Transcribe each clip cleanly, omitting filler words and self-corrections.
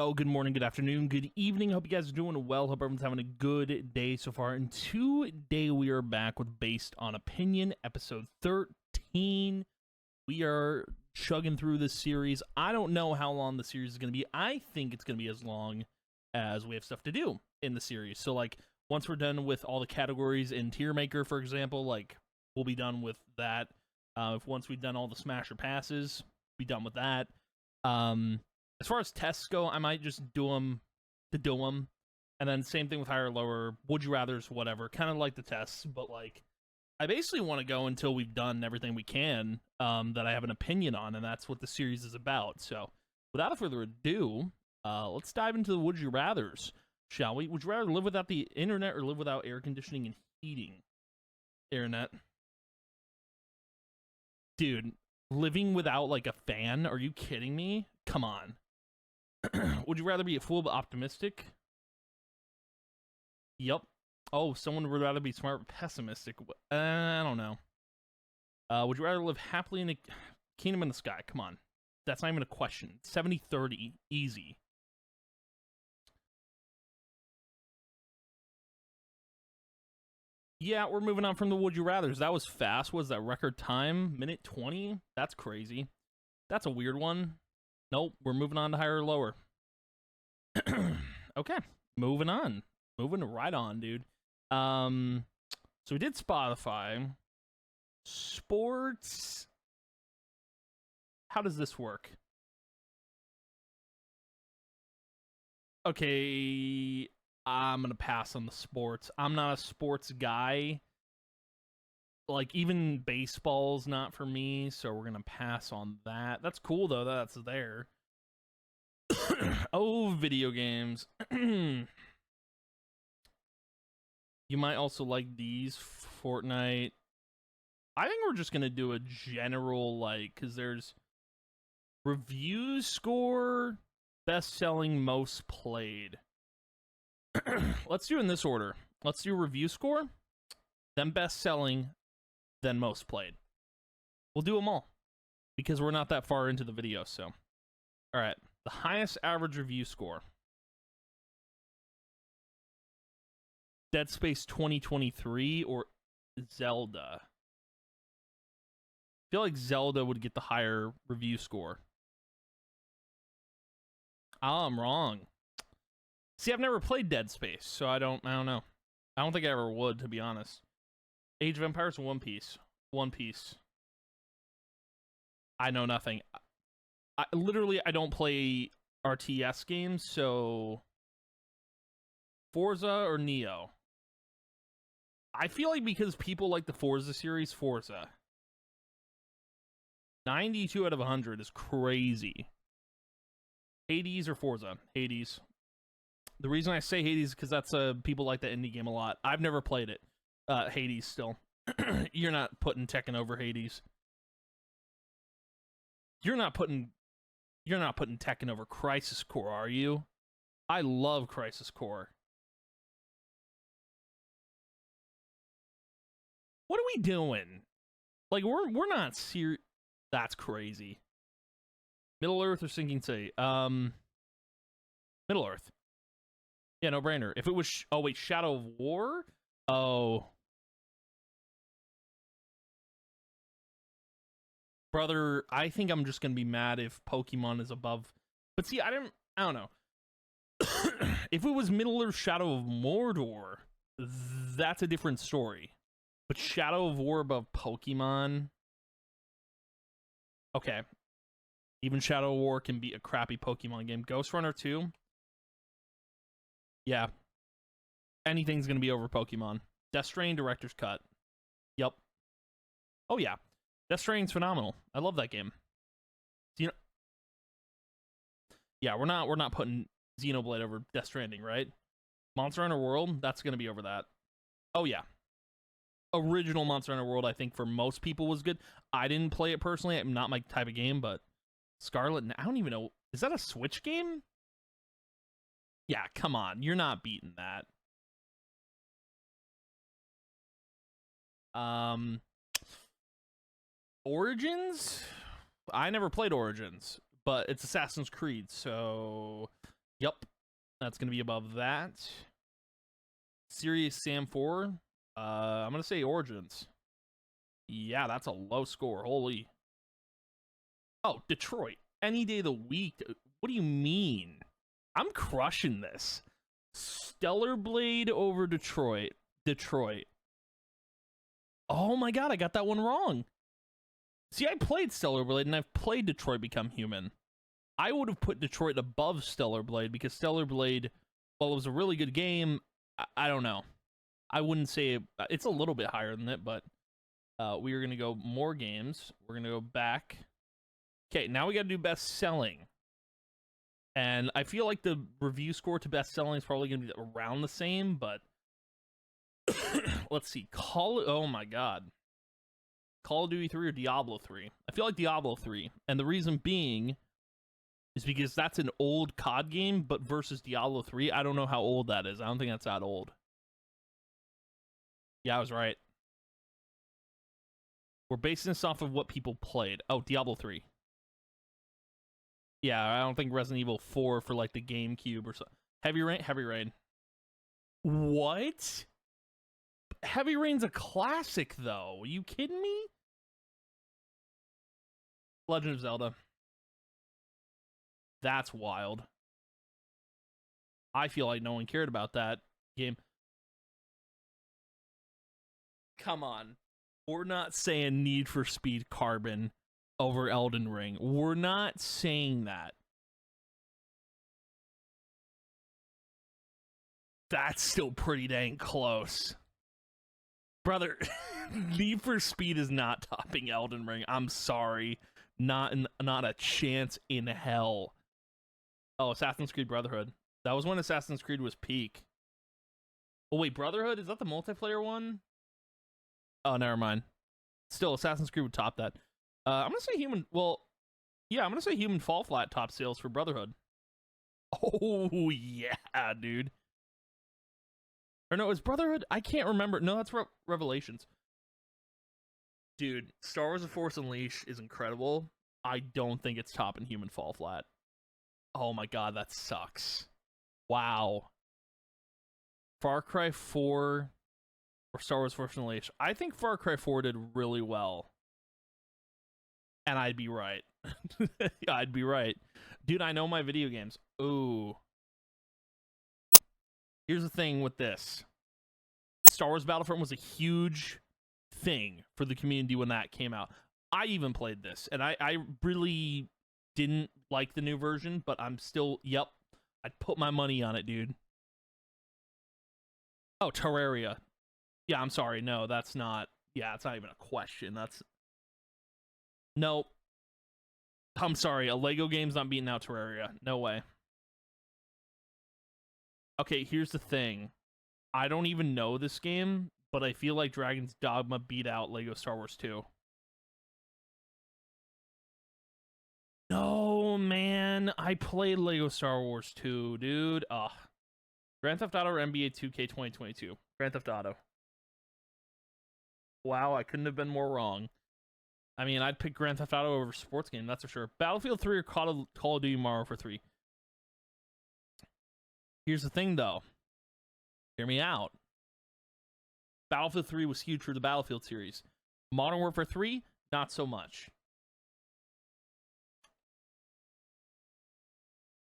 go. Good morning, good afternoon, good evening. Hope you guys are doing well. Hope everyone's having a good day so far. And today we are back with Based on Opinion, episode 13. We are chugging through this series. I don't know how long the series is going to be. I think it's going to be as long as we have stuff to do in the series. So, like, once we're done with all the categories in Tier Maker, for example, like, we'll be done with that. If once we've done all the Smasher passes, be done with that. As far as tests go, I might just do them to do them. And then same thing with higher or lower, would you rathers, whatever. Kind of like the tests, but like, I basically want to go until we've done everything we can that I have an opinion on, and that's what the series is about. So, without further ado, let's dive into the would you rathers, shall we? Would you rather live without the internet or live without air conditioning and heating? Internet. Dude, living without, like, a fan? Are you kidding me? Come on. Would you rather be a fool but optimistic? Yep. Oh, someone would rather be smart but pessimistic. I don't know. Would you rather live happily in a kingdom in the sky? Come on. That's not even a question. 70-30. Easy. Yeah, we're moving on from the would you rathers. That was fast. Was that record time? Minute 20? That's crazy. That's a weird one. Nope, we're moving on to higher or lower. Okay, moving on. Moving right on, dude. So we did Spotify. Sports. How does this work? Okay, I'm gonna pass on the sports. I'm not a sports guy. Like, even baseball's not for me, so we're gonna pass on that. That's cool, though, that's there. Oh, video games. You might also like these. Fortnite. I think we're just gonna do a general, like, because there's reviews score, best-selling, most played. Let's do it in this order. Let's do review score, then best-selling, then most played. We'll do them all because we're not that far into the video. So, all right, the highest average review score. Dead Space 2023 or Zelda? I feel like Zelda would get the higher review score. Oh, I'm wrong. See, I've never played Dead Space, so I don't know. I don't think I ever would, to be honest. Age of Empires, One Piece. One Piece. I know nothing. I don't play RTS games, so Forza or Neo? I feel like because people like the Forza series, Forza. 92 out of 100 is crazy. Hades or Forza? Hades. The reason I say Hades is because that's people like the indie game a lot. I've never played it. Hades still. You're not putting Tekken over Hades. You're not putting Tekken over Crisis Core, are you? I love Crisis Core. What are we doing? Like, we're not serious. That's crazy. Middle Earth or Sinking City? Middle Earth. Yeah, no brainer. If it was oh wait, Shadow of War? Oh. Brother, I think I'm just gonna be mad if Pokemon is above. But see, I don't know. If it was Middle Earth Shadow of Mordor, that's a different story. But Shadow of War above Pokemon? Okay. Even Shadow of War can be a crappy Pokemon game. Ghost Runner 2? Yeah. Anything's gonna be over Pokemon. Death Stranding Director's Cut. Yep. Oh yeah. Death Stranding's phenomenal. I love that game. Yeah, we're not putting Xenoblade over Death Stranding, right? Monster Hunter World, that's gonna be over that. Oh yeah. Original Monster Hunter World, I think for most people was good. I didn't play it personally. I'm not my type of game, but Scarlet, I don't even know. Is that a Switch game? Yeah, come on. You're not beating that. Origins? I never played Origins, but it's Assassin's Creed, so Yep. That's going to be above that. Serious Sam 4. I'm going to say Origins. Yeah, that's a low score. Holy. Oh, Detroit. Any day of the week. What do you mean? I'm crushing this. Stellar Blade over Detroit. Detroit. Oh my god, I got that one wrong. See, I played Stellar Blade and I've played Detroit Become Human. I would have put Detroit above Stellar Blade because Stellar Blade, while it was a really good game, I don't know. I wouldn't say it's a little bit higher than it, but we are going to go more games. We're going to go back. Okay, now we got to do best selling. And I feel like the review score to best selling is probably going to be around the same, but let's see. Oh my god. Call of Duty 3 or Diablo 3? I feel like Diablo 3. And the reason being is because that's an old COD game, but versus Diablo 3, I don't know how old that is. I don't think that's that old. Yeah, I was right. We're basing this off of what people played. Oh, Diablo 3. Yeah, I don't think Resident Evil 4 for like the GameCube or something. Heavy Rain? Heavy Rain. What? Heavy Rain's a classic, though. Are you kidding me? Legend of Zelda. That's wild. I feel like no one cared about that game. Come on. We're not saying Need for Speed Carbon over Elden Ring. We're not saying that. That's still pretty dang close. Brother, Need for Speed is not topping Elden Ring. I'm sorry. Not a chance in hell. Oh, Assassin's Creed Brotherhood. That was when Assassin's Creed was peak. Oh, wait, Brotherhood? Is that the multiplayer one? Oh, never mind. Still, Assassin's Creed would top that. I'm going to say Human... Well, yeah, I'm going to say Human Fall Flat top sales for Brotherhood. Oh, yeah, dude. Or no, is Brotherhood? I can't remember. No, that's Revelations. Dude, Star Wars The Force Unleashed is incredible. I don't think it's topping Human Fall Flat. Oh my god, that sucks. Wow. Far Cry 4 or Star Wars Force Unleashed. I think Far Cry 4 did really well. And I'd be right. I'd be right. Dude, I know my video games. Ooh. Here's the thing with this. Star Wars Battlefront was a huge thing for the community when that came out. I even played this, and I really didn't like the new version, but I'm still, yep, I'd put my money on it, dude. Oh, Terraria. Yeah, I'm sorry. No, that's not, yeah, it's not even a question. That's, nope. I'm sorry. A Lego game's not beating out Terraria. No way. Okay, here's the thing. I don't even know this game, but I feel like Dragon's Dogma beat out Lego Star Wars 2. No, man. I played Lego Star Wars 2, dude. Ugh. Grand Theft Auto or NBA 2K 2022? Grand Theft Auto. Wow, I couldn't have been more wrong. I mean, I'd pick Grand Theft Auto over sports game, that's for sure. Battlefield 3 or Call of Duty Modern Warfare 3? Here's the thing, though. Hear me out. Battlefield 3 was huge for the Battlefield series. Modern Warfare 3, not so much.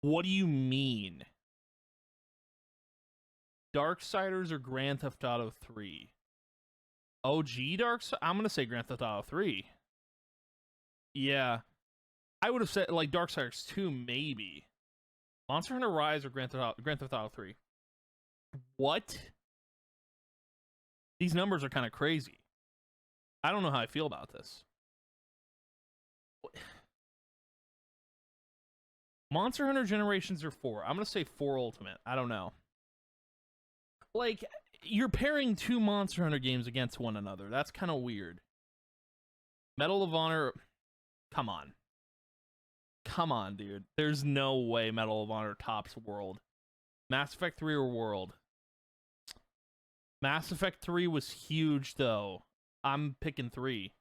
What do you mean? Darksiders or Grand Theft Auto 3? OG Darksiders? I'm going to say Grand Theft Auto 3. Yeah. I would have said, like, Darksiders 2, maybe. Monster Hunter Rise or Grand Theft Auto 3? What? These numbers are kind of crazy. I don't know how I feel about this. Monster Hunter Generations or 4? I'm going to say 4 Ultimate. I don't know. Like, you're pairing two Monster Hunter games against one another. That's kind of weird. Medal of Honor... Come on. Come on, dude. There's no way Medal of Honor tops World. Mass Effect 3 or World? Mass Effect 3 was huge, though. I'm picking 3.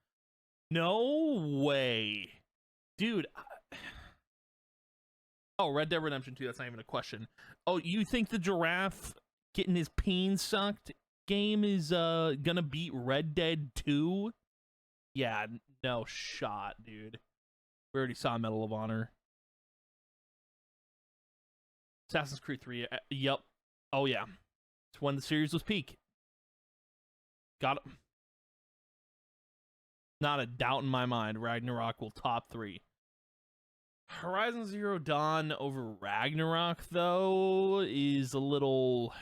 No way. Dude. Oh, Red Dead Redemption 2, that's not even a question. Oh, you think the giraffe getting his peen sucked game is gonna beat Red Dead 2? Yeah, no shot, dude. We already saw Medal of Honor. Assassin's Creed 3, yep. Oh, yeah. It's when the series was peak. Got it. Not a doubt in my mind, Ragnarok will top 3. Horizon Zero Dawn over Ragnarok, though, is a little...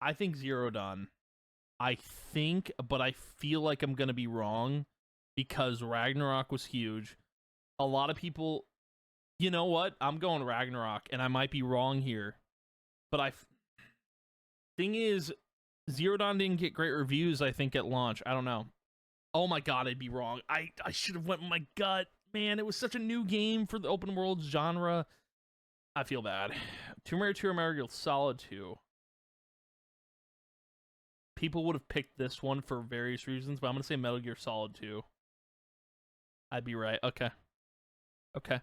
I think Zero Dawn. I think, but I feel like I'm going to be wrong because Ragnarok was huge. A lot of people... You know what? I'm going Ragnarok, and I might be wrong here. But thing is, Zero Dawn didn't get great reviews, I think, at launch. I don't know. Oh my god, I'd be wrong. I should have went with my gut. Man, it was such a new game for the open world genre. I feel bad. Tomb Raider 2 or Metal Gear Solid 2. People would have picked this one for various reasons, but I'm going to say Metal Gear Solid 2. I'd be right. Okay. Okay.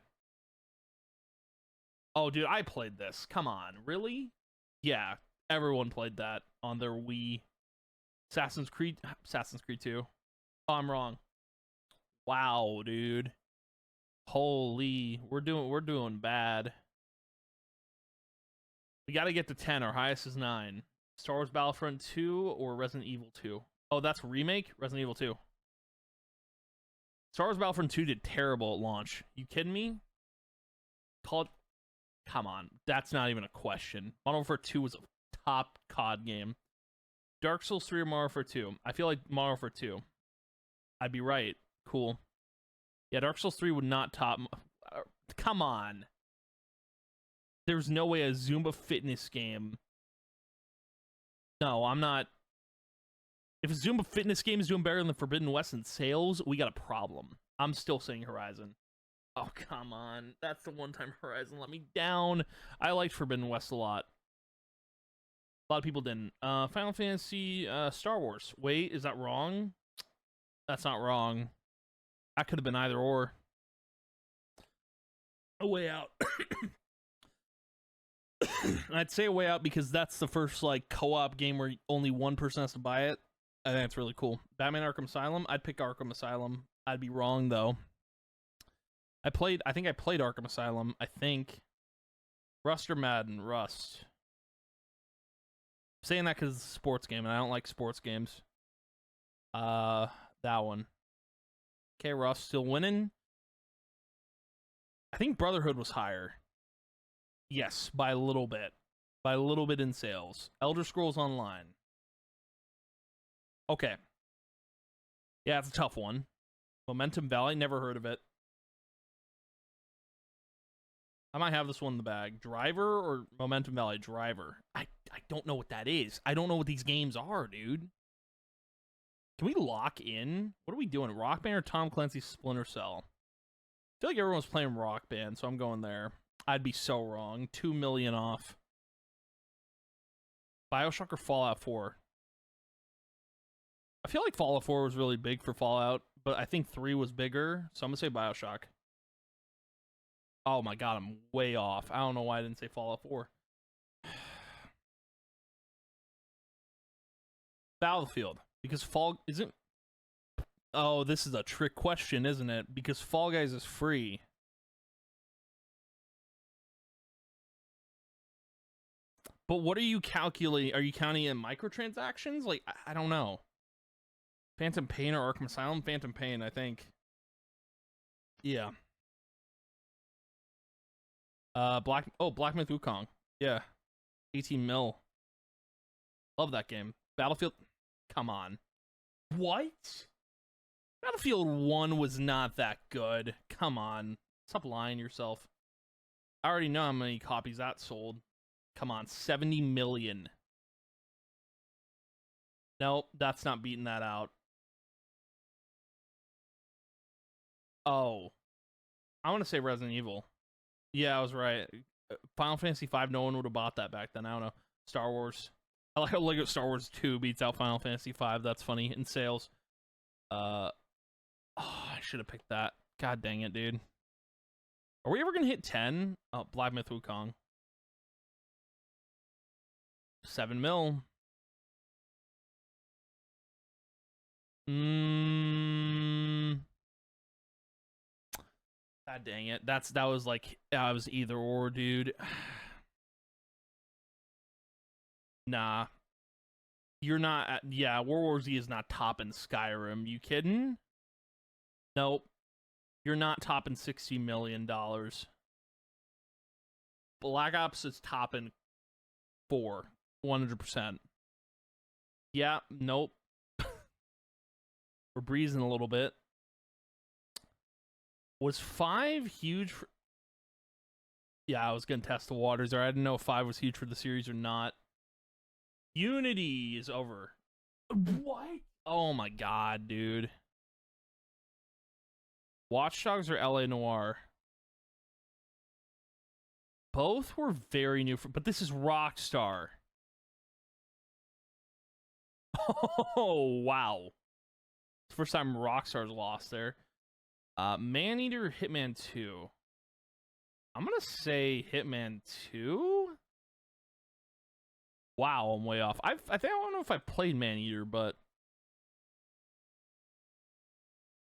Oh, dude, I played this. Come on. Really? Yeah, everyone played that on their Wii. Assassin's Creed 2. Oh, I'm wrong. Wow, dude. Holy, we're doing bad. We got to get to 10. Our highest is 9. Star Wars Battlefront 2 or Resident Evil 2? Oh, that's remake? Resident Evil 2. Star Wars Battlefront 2 did terrible at launch. You kidding me? Come on, that's not even a question. Modern Warfare 2 was a top COD game. Dark Souls 3 or Modern Warfare 2? I feel like Modern Warfare 2. I'd be right. Cool. Yeah, Dark Souls 3 would not top... Come on. There's no way a Zumba fitness game... No, I'm not... If a Zumba fitness game is doing better than the Forbidden West in sales, we got a problem. I'm still saying Horizon. Oh, come on. That's the one-time Horizon let me down. I liked Forbidden West a lot. A lot of people didn't. Final Fantasy, Star Wars. Wait, is that wrong? That's not wrong. That could have been either or. A Way Out. I'd say A Way Out because that's the first, like, co-op game where only one person has to buy it. I think it's really cool. Batman Arkham Asylum? I'd pick Arkham Asylum. I'd be wrong, though. I think I played Arkham Asylum, I think. Rust or Madden? Rust. I'm saying that because it's a sports game, and I don't like sports games. That one. Okay, Rust still winning. I think Brotherhood was higher. Yes, by a little bit. By a little bit in sales. Elder Scrolls Online. Okay. Yeah, it's a tough one. Momentum Valley, never heard of it. I might have this one in the bag. Driver or Momentum Valley? Driver. I don't know what that is. I don't know what these games are, dude. Can we lock in? What are we doing? Rock Band or Tom Clancy's Splinter Cell? I feel like everyone's playing Rock Band, so I'm going there. I'd be so wrong. 2 million off. BioShock or Fallout 4? I feel like Fallout 4 was really big for Fallout, but I think 3 was bigger, so I'm going to say BioShock. Oh my god, I'm way off. I don't know why I didn't say Fallout 4. Battlefield. Because Fall... Isn't... Oh, this is a trick question, isn't it? Because Fall Guys is free. But what are you calculating? Are you counting in microtransactions? Like, I don't know. Phantom Pain or Arkham Asylum? Phantom Pain, I think. Yeah. Black Myth Wukong. Yeah. 18 mil. Love that game. Battlefield. Come on. What? Battlefield 1 was not that good. Come on. Stop lying to yourself. I already know how many copies that sold. Come on, 70 million. Nope, that's not beating that out. Oh. I want to say Resident Evil. Yeah, I was right. Final Fantasy V, no one would have bought that back then. I don't know. Star Wars. I like how Lego Star Wars 2 beats out Final Fantasy V. That's funny. In sales. Oh, I should have picked that. God dang it, dude. Are we ever gonna hit 10? Oh, Black Myth Wukong. 7 mil. God dang it. That was like, I was either or, dude. Nah. You're not, yeah, World War Z is not topping Skyrim. You kidding? Nope. You're not topping $60 million. Black Ops is topping 4. 100%. Yeah, nope. We're breezing a little bit. Was 5 huge for... Yeah, I was going to test the waters there. I didn't know if 5 was huge for the series or not. Unity is over. What? Oh my god, dude. Watch Dogs or LA Noire? Both were very new, but this is Rockstar. Oh, wow. First time Rockstar's lost there. Maneater, Hitman 2. I'm gonna say Hitman 2? Wow, I'm way off. I think I don't know if I played Maneater, but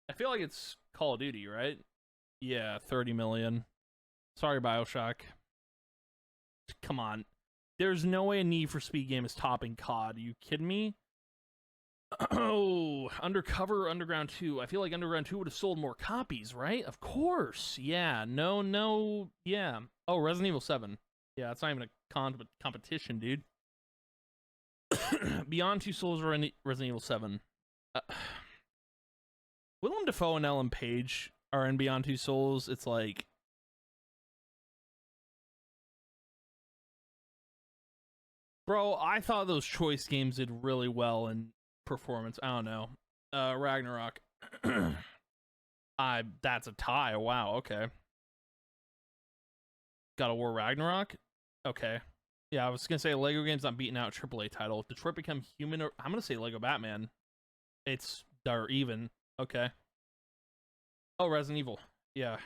I feel like it's Call of Duty, right? Yeah, 30 million. Sorry, BioShock. Come on. There's no way a Need for Speed game is topping COD. Are you kidding me? Oh, Undercover, Underground 2. I feel like Underground 2 would have sold more copies, right? Of course. Yeah. No. Yeah. Oh, Resident Evil 7. Yeah, it's not even a competition, dude. Beyond Two Souls or Resident Evil 7. Willem Dafoe and Ellen Page are in Beyond Two Souls. It's like... Bro, I thought those choice games did really well in performance. I don't know. Ragnarok. That's a tie. Wow, okay. God of War Ragnarok? Okay. Yeah, I was gonna say Lego game's not beating out AAA title. If Detroit Become Human, or I'm gonna say Lego Batman. They're even. Okay. Oh, Resident Evil. Yeah.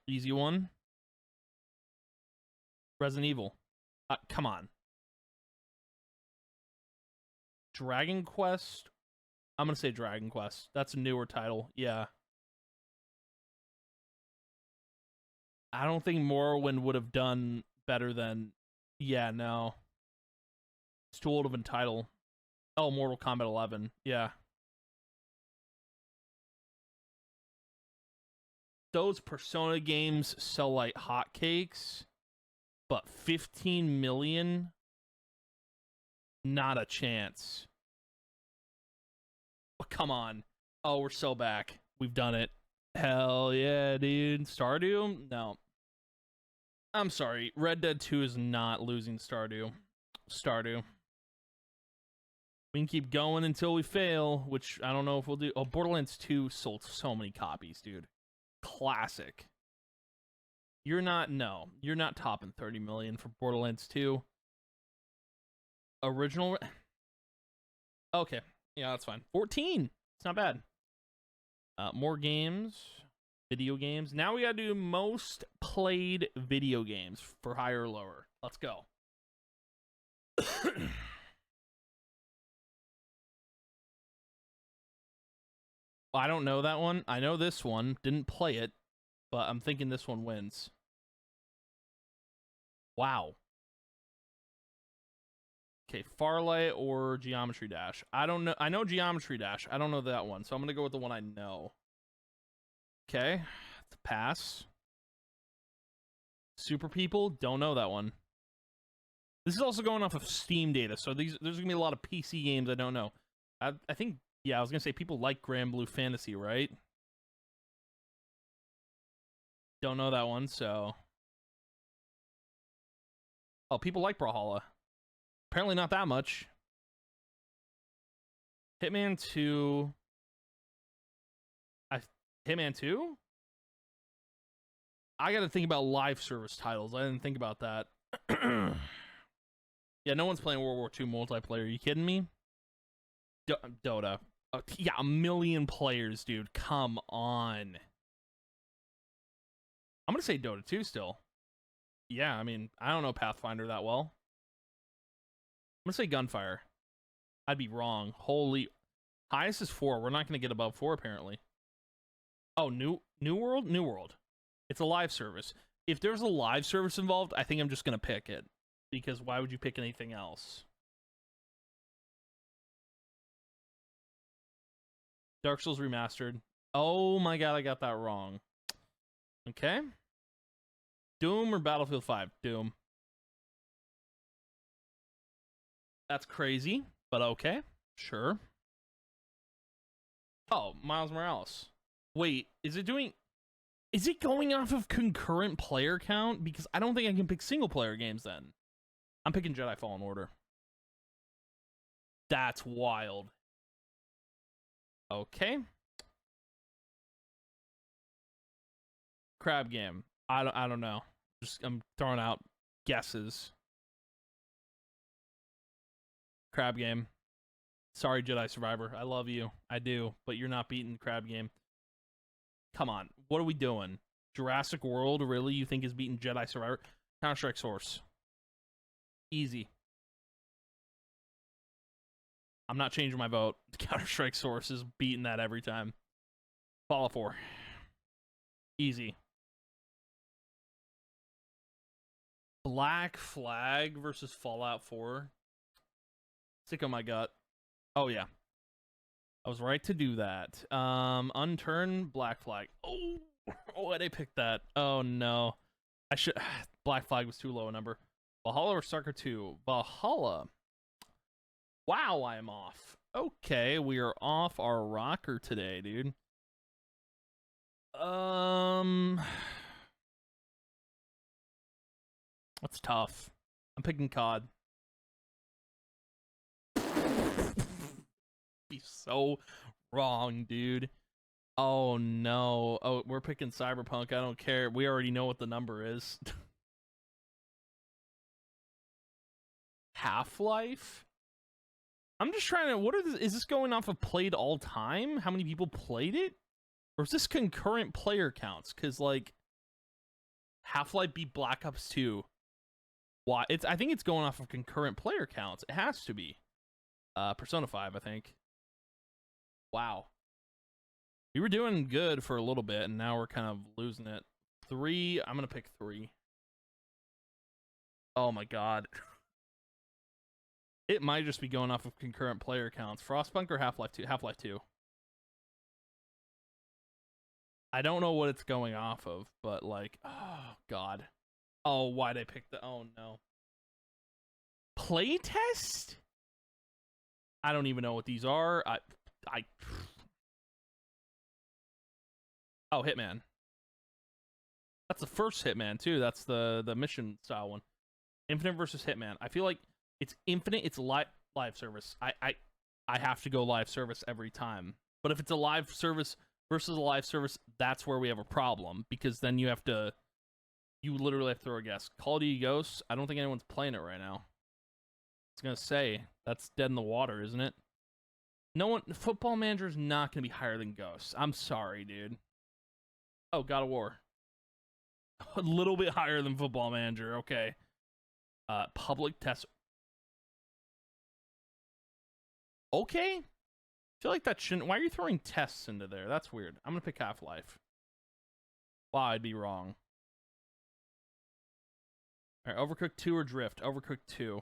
Easy one. Resident Evil. Come on. Dragon Quest. I'm gonna say Dragon Quest. That's a newer title. Yeah. I don't think Morrowind would have done better than... Yeah, no. It's too old of a title. Oh, Mortal Kombat 11. Yeah. Those Persona games sell like hotcakes, but 15 million? Not a chance. Oh, come on. Oh, we're so back. We've done it. Hell yeah, dude. Stardew? No. I'm sorry. Red Dead 2 is not losing Stardew. We can keep going until we fail, which I don't know if we'll do. Oh, Borderlands 2 sold so many copies, dude. Classic. You're not topping 30 million for Borderlands 2. Original. Okay. Yeah, that's fine. 14. It's not bad. More games. Video games. Now we gotta do most played video games for higher or lower. Let's go. I don't know that one. I know this one. Didn't play it, but I'm thinking this one wins. Wow. Okay, Farlight or Geometry Dash. I don't know. I know Geometry Dash. I don't know that one, so I'm gonna go with the one I know. Okay, pass. Super People, don't know that one. This is also going off of Steam data, so there's gonna be a lot of PC games I don't know. I think, yeah, I was gonna say people like Grand Blue Fantasy, right? Don't know that one, so... Oh, people like Brawlhalla. Apparently not that much. Hitman 2... Hitman 2? I gotta think about live service titles. I didn't think about that. Yeah, no one's playing World War II multiplayer. Are you kidding me? Dota. Yeah, 1 million players, dude. Come on. I'm gonna say Dota 2 still. Yeah, I mean, I don't know Pathfinder that well. I'm gonna say Gunfire. I'd be wrong. Holy, highest is 4. We're not gonna get above 4 apparently. Oh, New World, New World. It's a live service. If there's a live service involved, I think I'm just gonna pick it, because why would you pick anything else? Dark Souls Remastered. Oh my god, I got that wrong. Okay. Doom or Battlefield 5? Doom. That's crazy, but okay. Sure. Oh, Miles Morales. Wait, is it going off of concurrent player count? Because I don't think I can pick single player games then. I'm picking Jedi Fallen Order. That's wild. Okay. Crab game. I don't know. I'm throwing out guesses. Crab game. Sorry, Jedi Survivor. I love you. I do, but you're not beating Crab game. Come on. What are we doing? Jurassic World, really? You think is beating Jedi Survivor? Counter-Strike Source. Easy. I'm not changing my vote. Counter-Strike Source is beating that every time. Fallout 4. Easy. Black Flag versus Fallout 4. Sick on my gut. Oh, yeah. I was right to do that. Unturned Black Flag. Oh, why'd I pick that? Oh, no. I should... Black Flag was too low a number. Valhalla or Stalker 2? Valhalla. Wow, I am off. Okay, we are off our rocker today, dude. That's tough. I'm picking COD. Be so wrong, dude. Oh no. Oh, we're picking Cyberpunk. I don't care. We already know what the number is. Half-Life? I'm just trying to... is this going off of played all time? How many people played it? Or is this concurrent player counts? Because, like, Half-Life beat Black Ops 2. Why? I think it's going off of concurrent player counts. It has to be. Persona 5, I think. Wow. We were doing good for a little bit, and now we're kind of losing it. 3, I'm going to pick 3. Oh my god. It might just be going off of concurrent player counts. Frostpunk or Half-Life 2? Half-Life 2. I don't know what it's going off of, but like, oh god. Oh, why'd I pick the... Oh no. Playtest? I don't even know what these are. Oh, Hitman. That's the first Hitman too. That's the mission style one. Infinite versus Hitman. I feel like it's Infinite. It's live service. I have to go live service every time. But if it's a live service versus a live service, that's where we have a problem, because then you literally have to throw a guess. Call of Duty Ghosts. I don't think anyone's playing it right now. I was gonna say that's dead in the water, isn't it? No one. Football Manager is not gonna be higher than Ghosts. I'm sorry, dude. Oh, God of War. A little bit higher than Football Manager. Okay. Public Test. Okay. I feel like that shouldn't... Why are you throwing tests into there? That's weird. I'm gonna pick Half-Life. Wow, I'd be wrong. Alright, Overcooked 2 or Drift? Overcooked 2.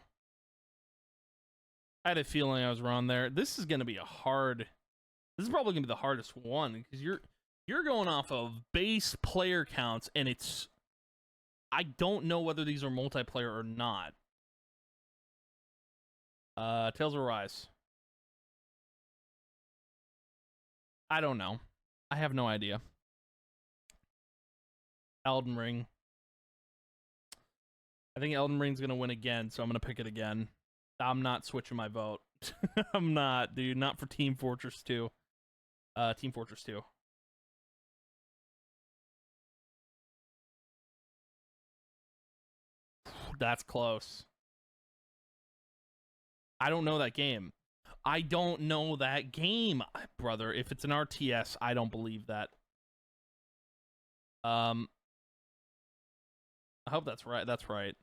I had a feeling I was wrong there. This is gonna be a hard... This is probably gonna be the hardest one, because you're going off of base player counts, and it's... I don't know whether these are multiplayer or not. Tales of Arise. I don't know. I have no idea. Elden Ring. I think Elden Ring's gonna win again, so I'm gonna pick it again. I'm not switching my vote. I'm not, dude. Not for Team Fortress 2. Team Fortress 2. That's close. I don't know that game. I don't know that game, brother. If it's an RTS, I don't believe that. I hope that's right. That's right.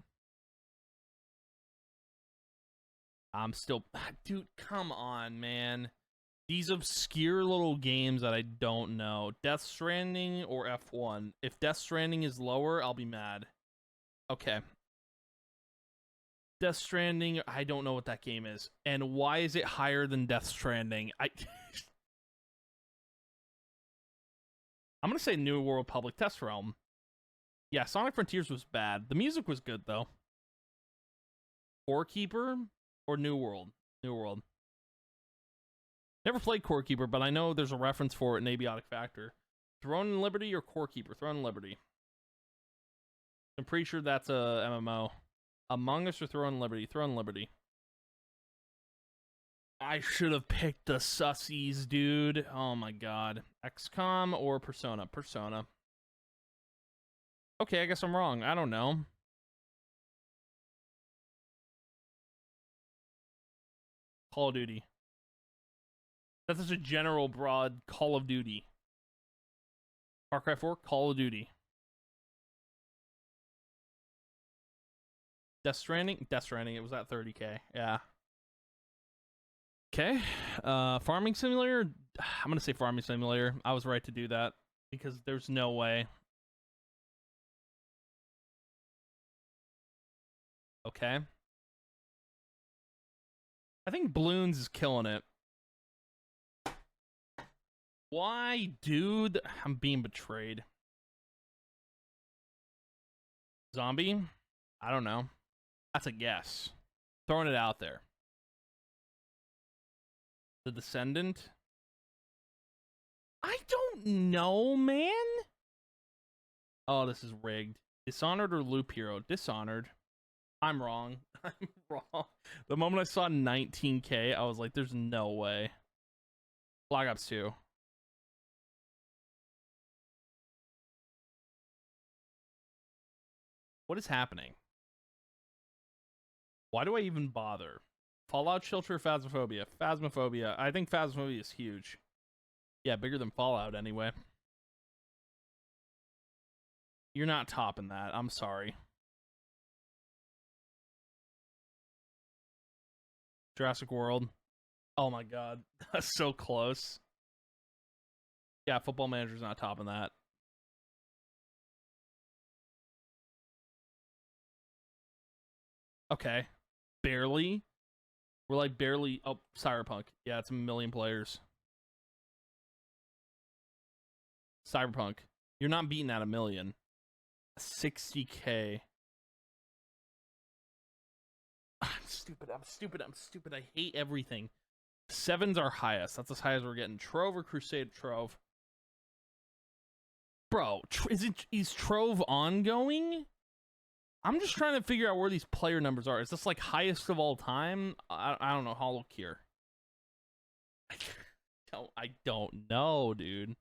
I'm still... Dude, come on, man. These obscure little games that I don't know. Death Stranding or F1. If Death Stranding is lower, I'll be mad. Okay. Death Stranding, I don't know what that game is. And why is it higher than Death Stranding? I'm going to say New World Public Test Realm. Yeah, Sonic Frontiers was bad. The music was good, though. Core Keeper or New World? New World. Never played Core Keeper, but I know there's a reference for it in Abiotic Factor. Throne and Liberty or Core Keeper? Throne and Liberty. I'm pretty sure that's a MMO. Among Us or Throne and Liberty? Throne and Liberty. I should have picked the sussies, dude. Oh my god. XCOM or Persona? Persona. Okay, I guess I'm wrong. I don't know. Call of Duty. That's just a general broad Call of Duty. Far Cry 4, Call of Duty. Death Stranding? Death Stranding, it was at 30k. Yeah. Okay. Farming Simulator? I'm going to say Farming Simulator. I was right to do that because there's no way. Okay. I think Bloons is killing it. Why, dude? I'm being betrayed. Zombie? I don't know. That's a guess. Throwing it out there. The Descendant? I don't know, man. Oh, this is rigged. Dishonored or Loop Hero? Dishonored. I'm wrong. I'm wrong. The moment I saw 19k, I was like, there's no way. Black Ops 2. What is happening? Why do I even bother? Fallout Shelter, Phasmophobia. Phasmophobia. I think Phasmophobia is huge. Yeah, bigger than Fallout anyway. You're not topping that. I'm sorry. Jurassic World. Oh my god. That's so close. Yeah, Football Manager's not topping that. Okay. Barely. We're like barely. Oh, Cyberpunk. Yeah, it's a million players. Cyberpunk. You're not beating at a million. 60k. I'm stupid. I'm stupid. I'm stupid. I hate everything. Seven's our highest. That's as high as we're getting. Trove or Crusade Trove? Bro, is Trove ongoing? I'm just trying to figure out where these player numbers are. Is this like highest of all time? I don't know. Hollow Cure. I don't know, dude.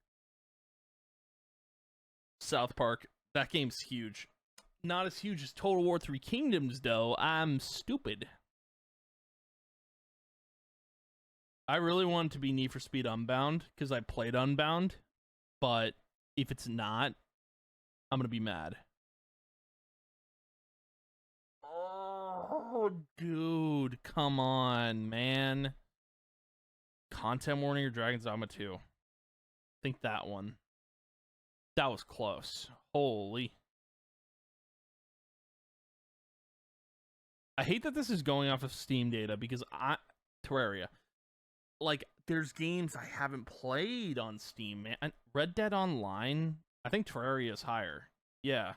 South Park. That game's huge. Not as huge as Total War 3 Kingdoms, though. I'm stupid. I really want it to be Need for Speed Unbound because I played Unbound, but if it's not, I'm gonna be mad. Oh, dude, come on, man. Content Warning or Dragon's Dogma 2? I think that one. That was close. Holy. I hate that this is going off of Steam data because Terraria. Like, there's games I haven't played on Steam, man. Red Dead Online, I think Terraria is higher. Yeah.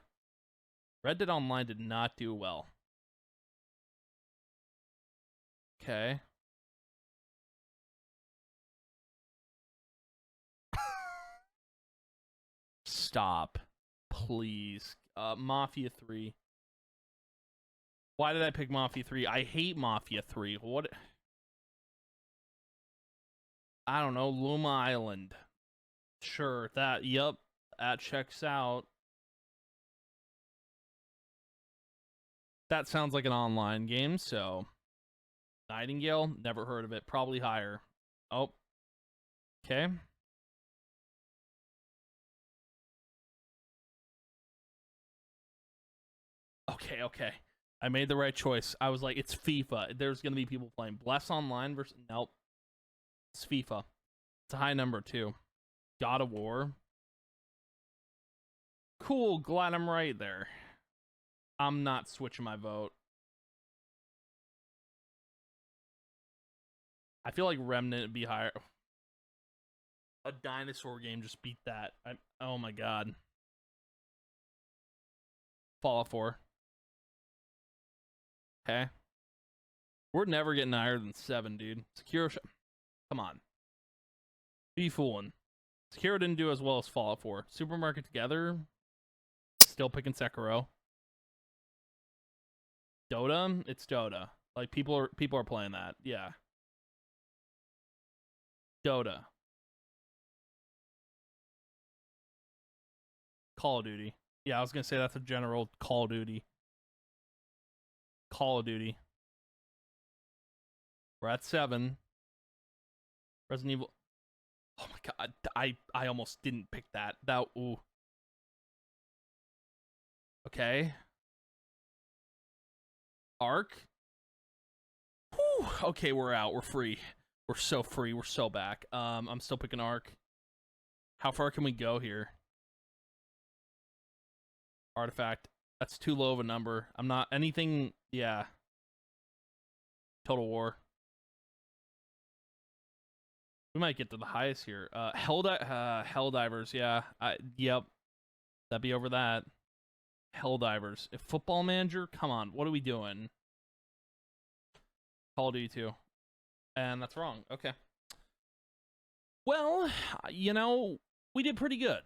Red Dead Online did not do well. Okay. Stop. Please. Mafia 3. Why did I pick Mafia 3? I hate Mafia 3. What? I don't know. Luma Island. Sure. Yep. That checks out. That sounds like an online game, so. Nightingale? Never heard of it. Probably higher. Oh. Okay. Okay. I made the right choice. I was like, it's FIFA. There's gonna be people playing Bless Online versus nope. It's FIFA. It's a high number too. God of War. Cool, glad I'm right there. I'm not switching my vote. I feel like Remnant would be higher. A dinosaur game just beat that. Oh my god. Fallout 4. Okay. We're never getting higher than 7, dude. Sekiro. Come on. Be fooling. Sekiro didn't do as well as Fallout 4. Supermarket Together. Still picking Sekiro. Dota. It's Dota. Like people are playing that. Yeah. Dota. Call of Duty. Yeah, I was gonna say that's a general Call of Duty. Call of Duty. We're at 7. Resident Evil. Oh my god, I almost didn't pick that. Ooh. Okay. Ark. Whew. Okay, we're out. We're free. We're so free. We're so back. I'm still picking Ark. How far can we go here? Artifact. That's too low of a number. I'm not anything. Yeah. Total War. We might get to the highest here. Helldivers. Yeah. Yep. That'd be over that. Helldivers. If Football Manager. Come on. What are we doing? Call of Duty 2. And that's wrong. Okay. Well, you know, we did pretty good.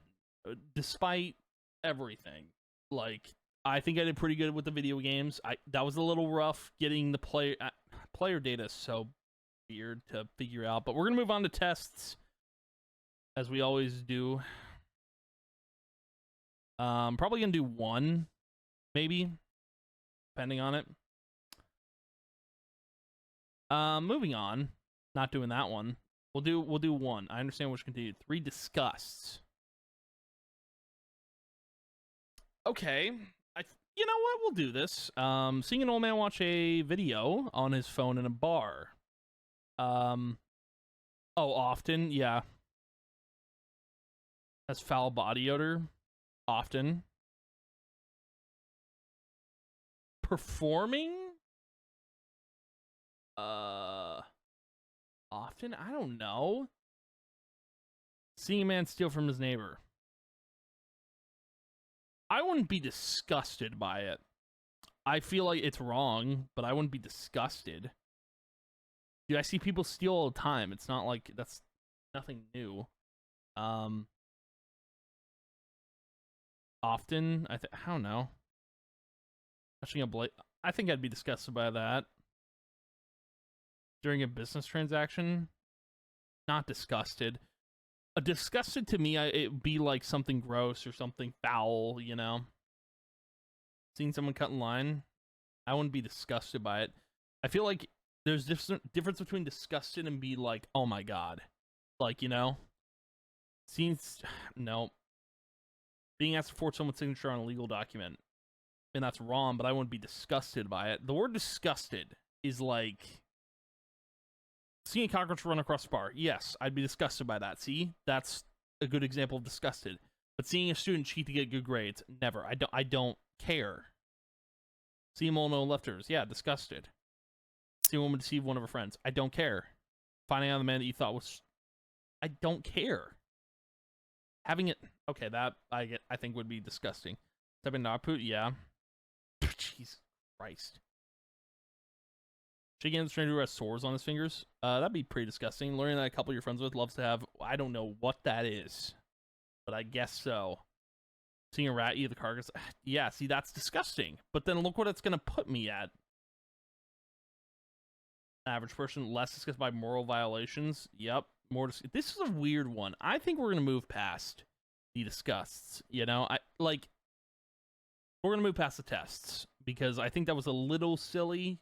Despite everything. Like, I think I did pretty good with the video games. That was a little rough getting the player data so weird to figure out. But we're going to move on to tests. As we always do. Probably going to do 1. Maybe. Depending on it. Moving on. Not doing that one. We'll do 1. I understand which continued. 3 disgusts. Okay. You know what? We'll do this. Seeing an old man watch a video on his phone in a bar. Oh, often, yeah. Has foul body odor. Often. Performing? Often? I don't know. Seeing a man steal from his neighbor. I wouldn't be disgusted by it. I feel like it's wrong, but I wouldn't be disgusted. Dude, I see people steal all the time. It's not like that's nothing new. Often, I don't know. I think I'd be disgusted by that. During a business transaction, not disgusted. Disgusted to me, it'd be like something gross or something foul, you know? Seeing someone cut in line, I wouldn't be disgusted by it. I feel like there's difference between disgusted and be like, oh my god. Like, you know? No. Being asked to forge someone's signature on a legal document. And that's wrong, but I wouldn't be disgusted by it. The word disgusted is like... Seeing a cockroach run across the bar. Yes, I'd be disgusted by that. See? That's a good example of disgusted. But seeing a student cheat to get good grades, never. I don't care. Seeing no lefters. Yeah, disgusted. See a woman deceive one of her friends. I don't care. Finding out the man that you thought was... I don't care. Having it... Okay, that I think would be disgusting. Stepping output, yeah. Jesus Christ. Shaking hands with a stranger who has sores on his fingers. That'd be pretty disgusting. Learning that a couple you're friends with loves to have... I don't know what that is. But I guess so. Seeing a rat eat the carcass. Yeah, see, that's disgusting. But then look what it's going to put me at. Average person, less disgusted by moral violations. Yep. This is a weird one. I think we're going to move past the disgusts. You know, we're going to move past the tests. Because I think that was a little silly.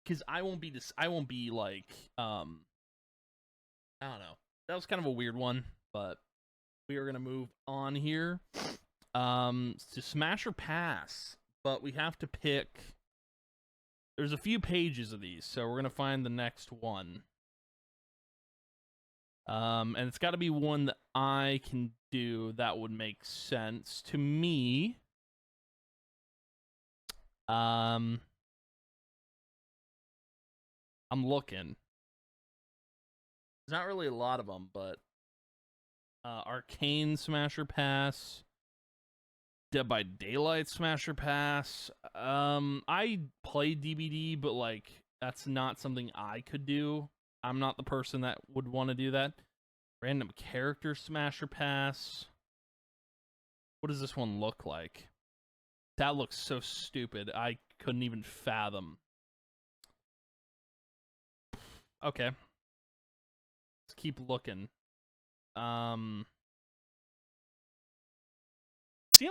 Because I won't be like, I don't know. That was kind of a weird one. But we are going to move on here. To smash or pass. but we have to pick. There's a few pages of these, so we're gonna find the next one. And it's got to be one that I can do that would make sense to me. I'm looking. There's not really a lot of them, but Arcane Smasher Pass, Dead by Daylight Smasher Pass. I play DBD, but like that's not something I could do. I'm not the person that would want to do that. Random Character Smasher Pass. What does this one look like? That looks so stupid. I couldn't even fathom. Okay. Let's keep looking. Seeing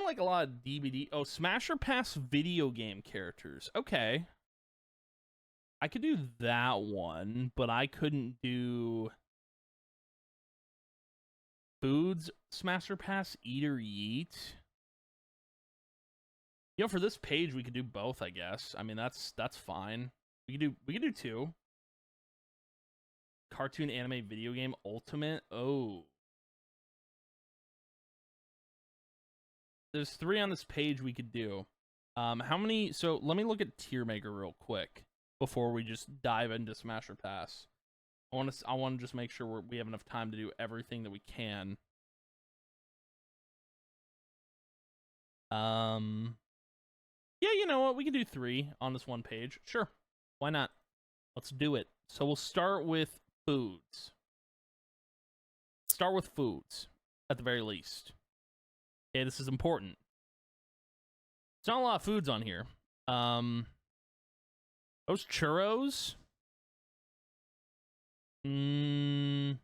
like a lot of DBD. Oh, Smasher Pass video game characters. Okay. I could do that one, but I couldn't do Foods Smasher Pass Eat or Yeet. You know, for this page we could do both, I guess. I mean, that's fine. We could do two. Cartoon anime video game ultimate. Oh. There's 3 on this page we could do. How many? So let me look at Tier Maker real quick before we just dive into Smasher Pass. I want to just make sure we have enough time to do everything that we can. Yeah, you know what? We can do 3 on this one page. Sure. Why not? Let's do it. So we'll start with foods. Start with foods, at the very least. Okay, this is important. There's not a lot of foods on here. Those churros? No.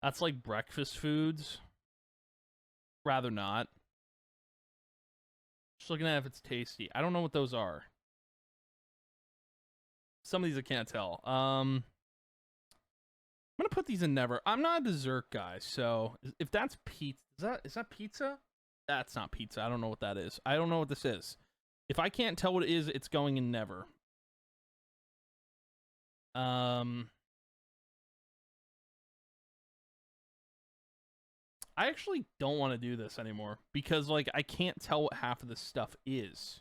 That's like breakfast foods. Rather not. Just looking at if it's tasty. I don't know what those are. Some of these I can't tell. I'm gonna put these in never. I'm not a dessert guy, so if that's pizza, is that pizza? That's not pizza. I don't know what that is. I don't know what this is. If I can't tell what it is, it's going in never. I actually don't want to do this anymore because like I can't tell what half of this stuff is.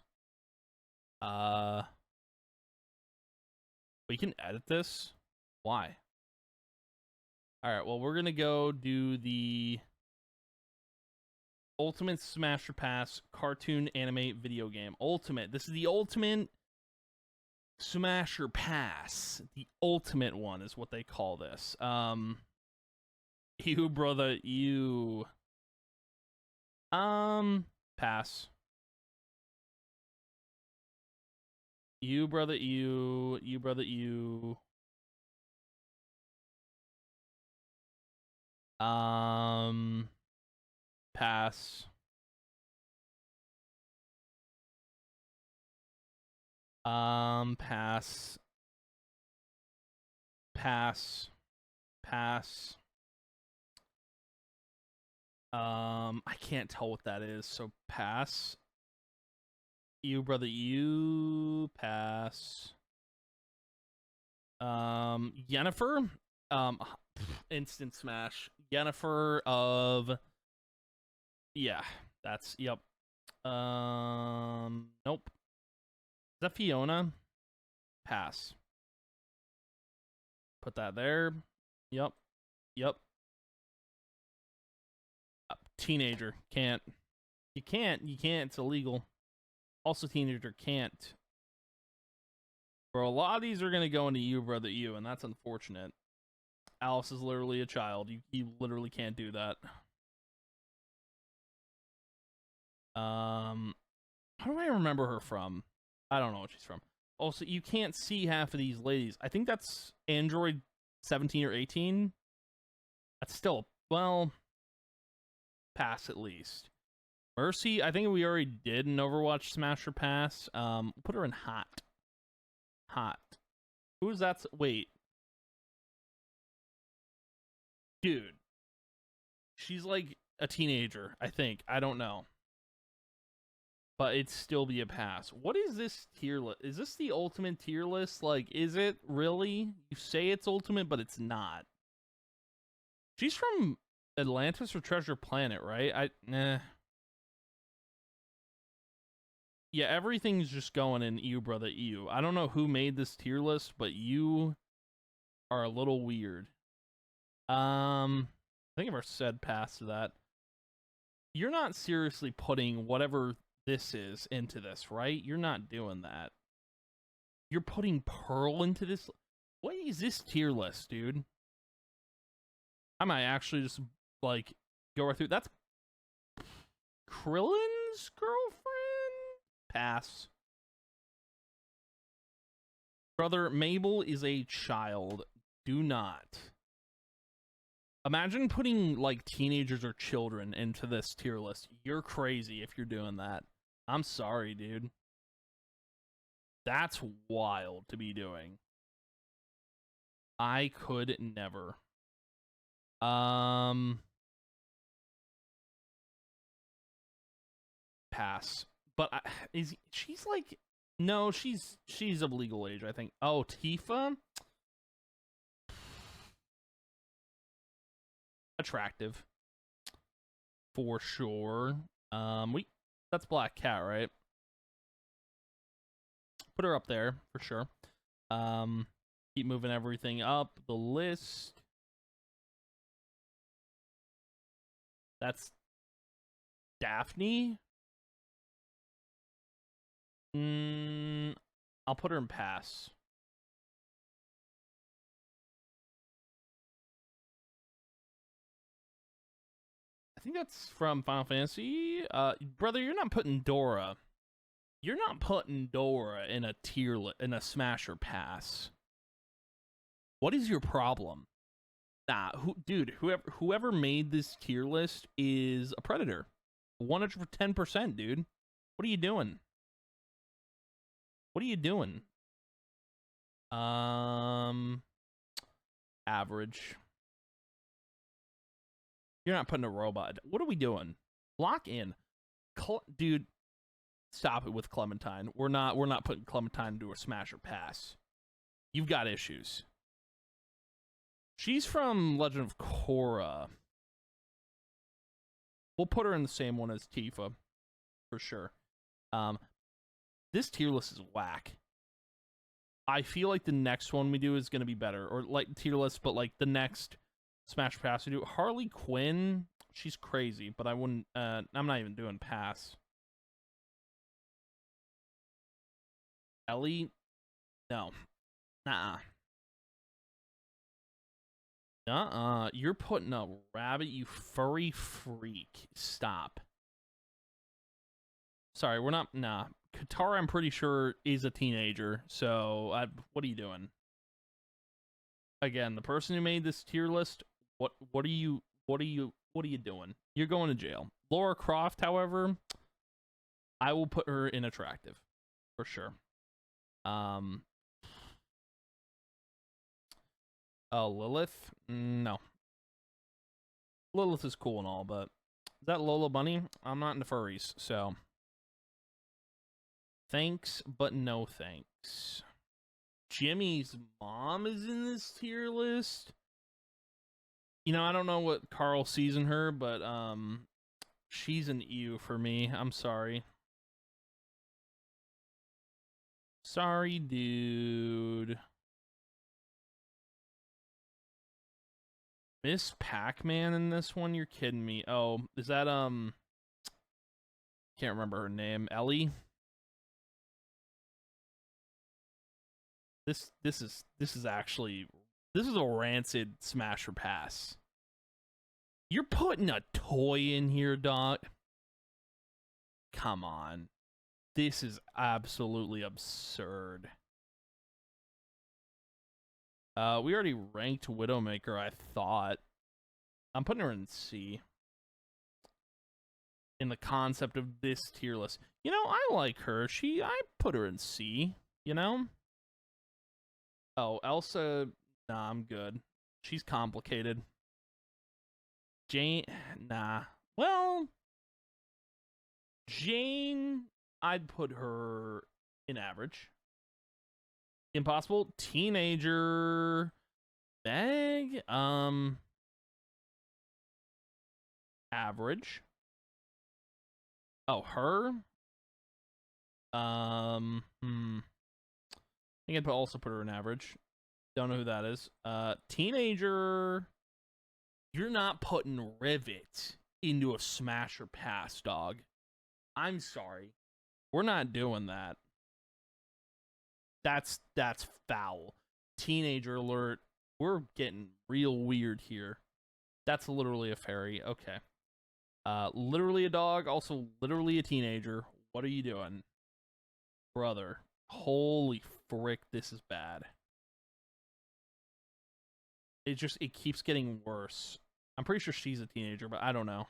We can edit this. Why? All right, well, we're going to go do the Ultimate Smasher Pass cartoon anime video game. Ultimate. This is the Ultimate Smasher Pass. The ultimate one is what they call this. You, brother, you. Pass. You, brother, you. You, brother, you. Pass. Pass. Pass. Pass. I can't tell what that is, so pass. You, brother, you. Pass. Yennefer. Instant smash. Yennefer of. Yeah, that's. Yep. Nope. Is that Fiona? Pass. Put that there. Yep. Yep. Teenager. Can't. You can't. You can't. It's illegal. Also, teenager can't. Bro, a lot of these are going to go into you, brother, you, and that's unfortunate. Alice is literally a child. You literally can't do that. How do I remember her from? I don't know what she's from. Also, you can't see half of these ladies. I think that's Android 17 or 18. That's still, well, pass at least. Mercy, I think we already did an Overwatch Smasher Pass. Put her in hot. Hot. Who is that? Wait. Dude. She's like a teenager, I think. I don't know. but it'd still be a pass. What is this tier list? Is this the ultimate tier list? Like, is it really? You say it's ultimate, but it's not. She's from Atlantis or Treasure Planet, right? Yeah, everything's just going in EU, brother, EU. I don't know who made this tier list, but you are a little weird. I think I've ever said pass to that. You're not seriously putting whatever this is into this, right? You're not doing that. You're putting Pearl into this? What is this tier list, dude? I might actually just, like, go right through. That's Krillin's girlfriend? Pass. Brother, Mabel is a child. Do not. Imagine putting, like, teenagers or children into this tier list. You're crazy if you're doing that. I'm sorry, dude. That's wild to be doing. I could never. Pass. But she's like, no, she's of legal age, I think. Oh, Tifa? Attractive. For sure. That's Black Cat, right? Put her up there, for sure. Keep moving everything up the list. That's Daphne. I'll put her in pass. I think that's from Final Fantasy. Brother, you're not putting Dora. You're not putting Dora in a in a Smash or pass. What is your problem? Nah, dude, whoever made this tier list is a predator. 110%, dude. What are you doing? What are you doing? Average. You're not putting a robot. What are we doing? Lock in. Dude, stop it with Clementine. We're not putting Clementine into a Smash or pass. You've got issues. She's from Legend of Korra. We'll put her in the same one as Tifa. For sure. This tier list is whack. I feel like the next one we do is going to be better. Or like tier list, but like the next Smash Pass we do. Harley Quinn, she's crazy, but I wouldn't, I'm not even doing pass. Ellie? No. Nuh-uh. You're putting a rabbit, you furry freak. Stop. Sorry, we're not, nah. Katara, I'm pretty sure, is a teenager, so what are you doing? Again, the person who made this tier list, what are you doing? You're going to jail. Lara Croft, however, I will put her in attractive, for sure. Oh, Lilith? No. Lilith is cool and all, but is that Lola Bunny? I'm not into furries, so thanks, but no thanks. Jimmy's mom is in this tier list. You know, I don't know what Carl sees in her, but she's an ew for me. I'm sorry. Sorry, dude. Miss Pac-Man in this one? You're kidding me. Oh, is that can't remember her name. Ellie? This is actually, this is a rancid Smash or pass. You're putting a toy in here, dog. Come on. This is absolutely absurd. We already ranked Widowmaker, I thought. I'm putting her in C. In the concept of this tier list. You know, I like her. I put her in C, you know? Oh, Elsa, nah, I'm good. She's complicated. Jane, nah. Well, Jane I'd put her in average. Impossible teenager bag. Average. Oh, her. I think I'd also put her in average. Don't know who that is. Teenager. You're not putting Rivet into a smash or pass, dog. I'm sorry. We're not doing that. That's foul. Teenager alert. We're getting real weird here. That's literally a fairy. Okay. Literally a dog, also literally a teenager. What are you doing? Brother. Holy frick, this is bad. It keeps getting worse. I'm pretty sure she's a teenager, but I don't know.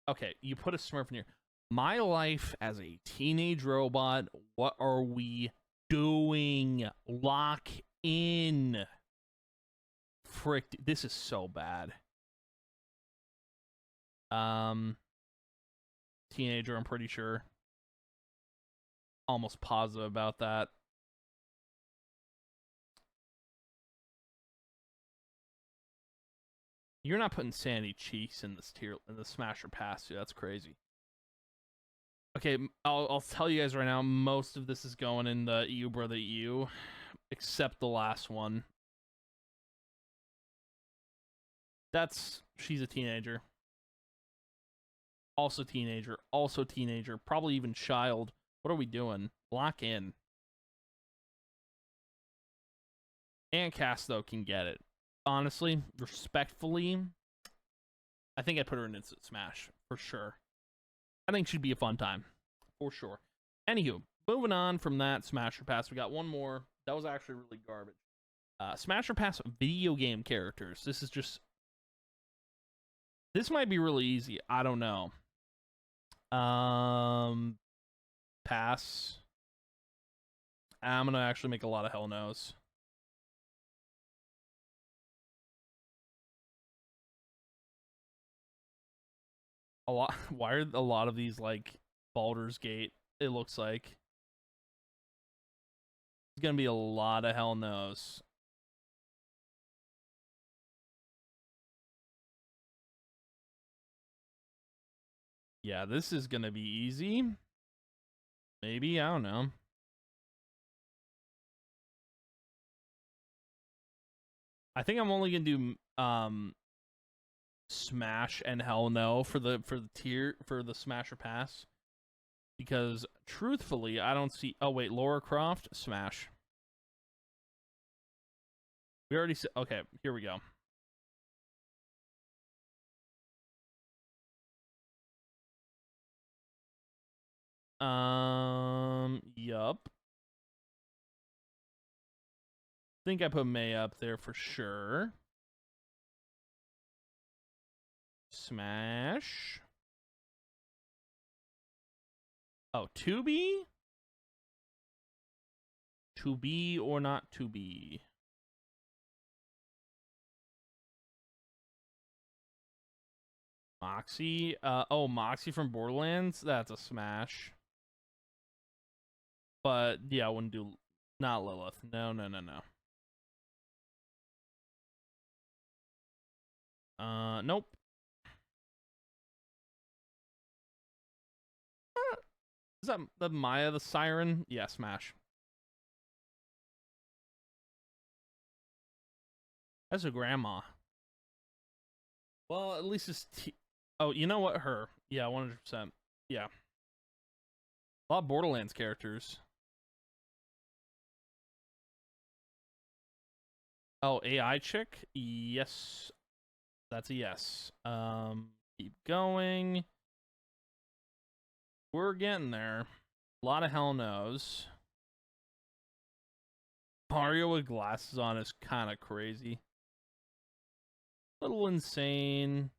Okay, you put a Smurf in here. My life as a teenage robot. What are we doing? Lock in. Frick, this is so bad. Teenager, I'm pretty sure. Almost positive about that. You're not putting Sandy Cheeks in this tier in the Smash or Pass. Dude. That's crazy. Okay, I'll tell you guys right now. Most of this is going in the EU Brother EU, except the last one. She's a teenager. Also teenager. Also teenager. Probably even child. What are we doing? Lock in. And Cass though can get it. Honestly, respectfully, I think I'd put her in Instant Smash for sure. I think she'd be a fun time for sure. Anywho, moving on from that Smash or Pass, we got one more. That was actually really garbage. Smash or Pass video game characters. This might be really easy. I don't know. Pass. I'm gonna actually make a lot of hell no's. A lot. Why are a lot of these like Baldur's Gate? It looks like it's gonna be a lot of hell no's. Yeah, this is gonna be easy. Maybe, I don't know. I think I'm only gonna do Smash and hell no for the tier for the Smash or Pass. Because truthfully, I don't see wait, Lara Croft, Smash. We already said okay, here we go. Yup. Think I put May up there for sure. Smash. Oh, to be? To be or not to be? Moxie? Oh, Moxie from Borderlands? That's a Smash. But, yeah, I wouldn't do... Not Lilith. No, no, no, no. Nope. Is that the Maya the Siren? Yeah, Smash. That's a grandma. Well, at least it's... Oh, you know what? Her. Yeah, 100%. Yeah. A lot of Borderlands characters. Oh, AI chick? Yes. That's a yes. Keep going. We're getting there. A lot of hell no's. Mario with glasses on is kind of crazy. A little insane.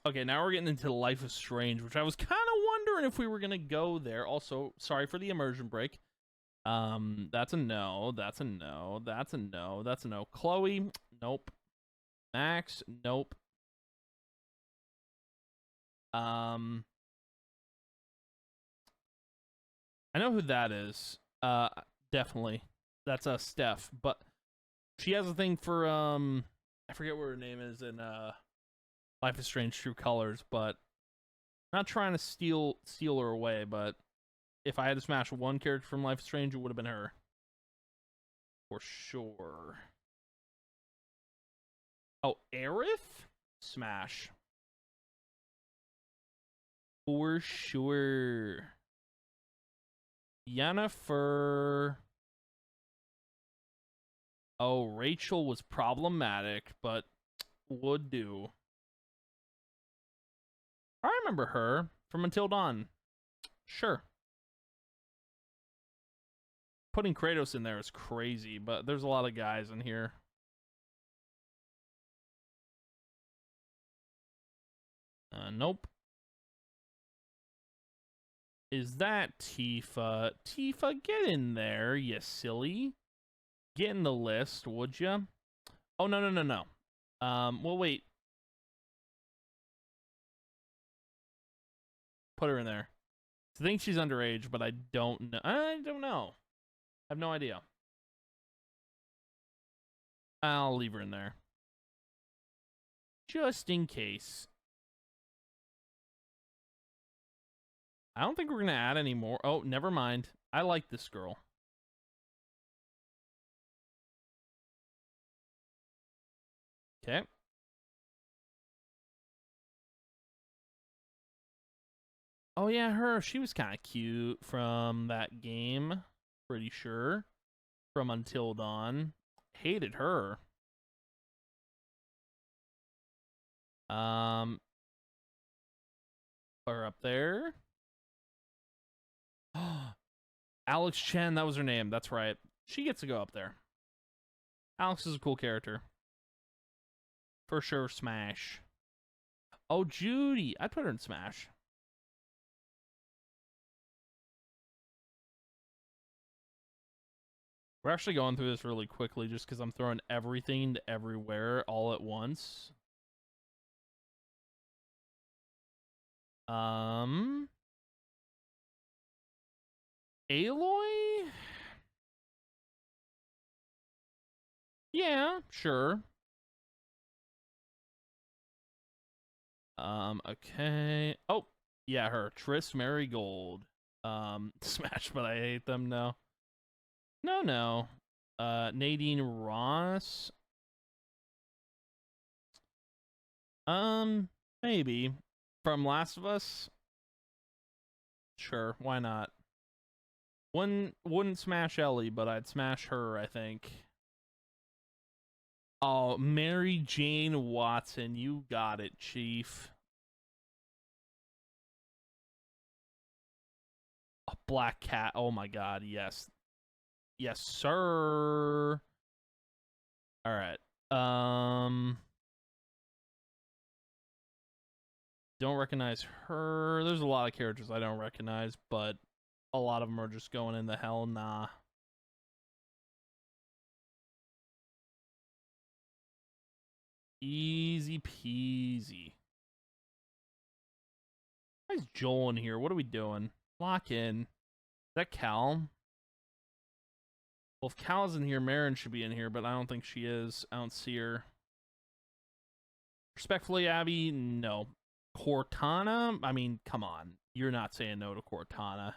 Okay, now we're getting into Life is Strange, which I was kind of wondering if we were gonna go there. Also, sorry for the immersion break. That's a no. That's a no. That's a no. That's a no. Chloe, nope. Max, nope. I know who that is. Definitely. That's Steph, but she has a thing for I forget what her name is in Life is Strange True Colors, but not trying to steal her away, but if I had to smash one character from Life is Strange, it would have been her. For sure. Oh, Aerith? Smash. For sure. Yennefer. Oh, Rachel was problematic, but would do. I remember her from Until Dawn. Sure. Putting Kratos in there is crazy, but there's a lot of guys in here. Nope. Is that Tifa? Tifa, get in there, you silly. Get in the list, would you? Oh, no. Well, wait. Put her in there. I think she's underage, but I don't know. I don't know. I have no idea. I'll leave her in there. Just in case. I don't think we're going to add any more. Oh, never mind. I like this girl. Okay. Oh, yeah, her. She was kind of cute from that game. Pretty sure. From Until Dawn. Hated her. Put her up there. Alex Chen, that was her name. That's right. She gets to go up there. Alex is a cool character. For sure, Smash. Oh, Judy. I'd put her in Smash. We're actually going through this really quickly just because I'm throwing everything to everywhere all at once. Aloy? Yeah, sure. Okay. Oh, yeah, her. Triss Marigold. Smash, but I hate them, no. No. Nadine Ross. Maybe. From Last of Us? Sure, why not? Wouldn't smash Ellie, but I'd smash her, I think. Oh, Mary Jane Watson, you got it, Chief. A Black Cat, oh my god, yes. Yes, sir. Alright. Don't recognize her. There's a lot of characters I don't recognize, but a lot of them are just going in the hell nah. Easy peasy. Why is Joel in here? What are we doing? Lock in. Is that Cal? Well, if Cal's in here, Marin should be in here, but I don't think she is. I don't see her. Respectfully, Abby, no. Cortana? I mean, come on. You're not saying no to Cortana.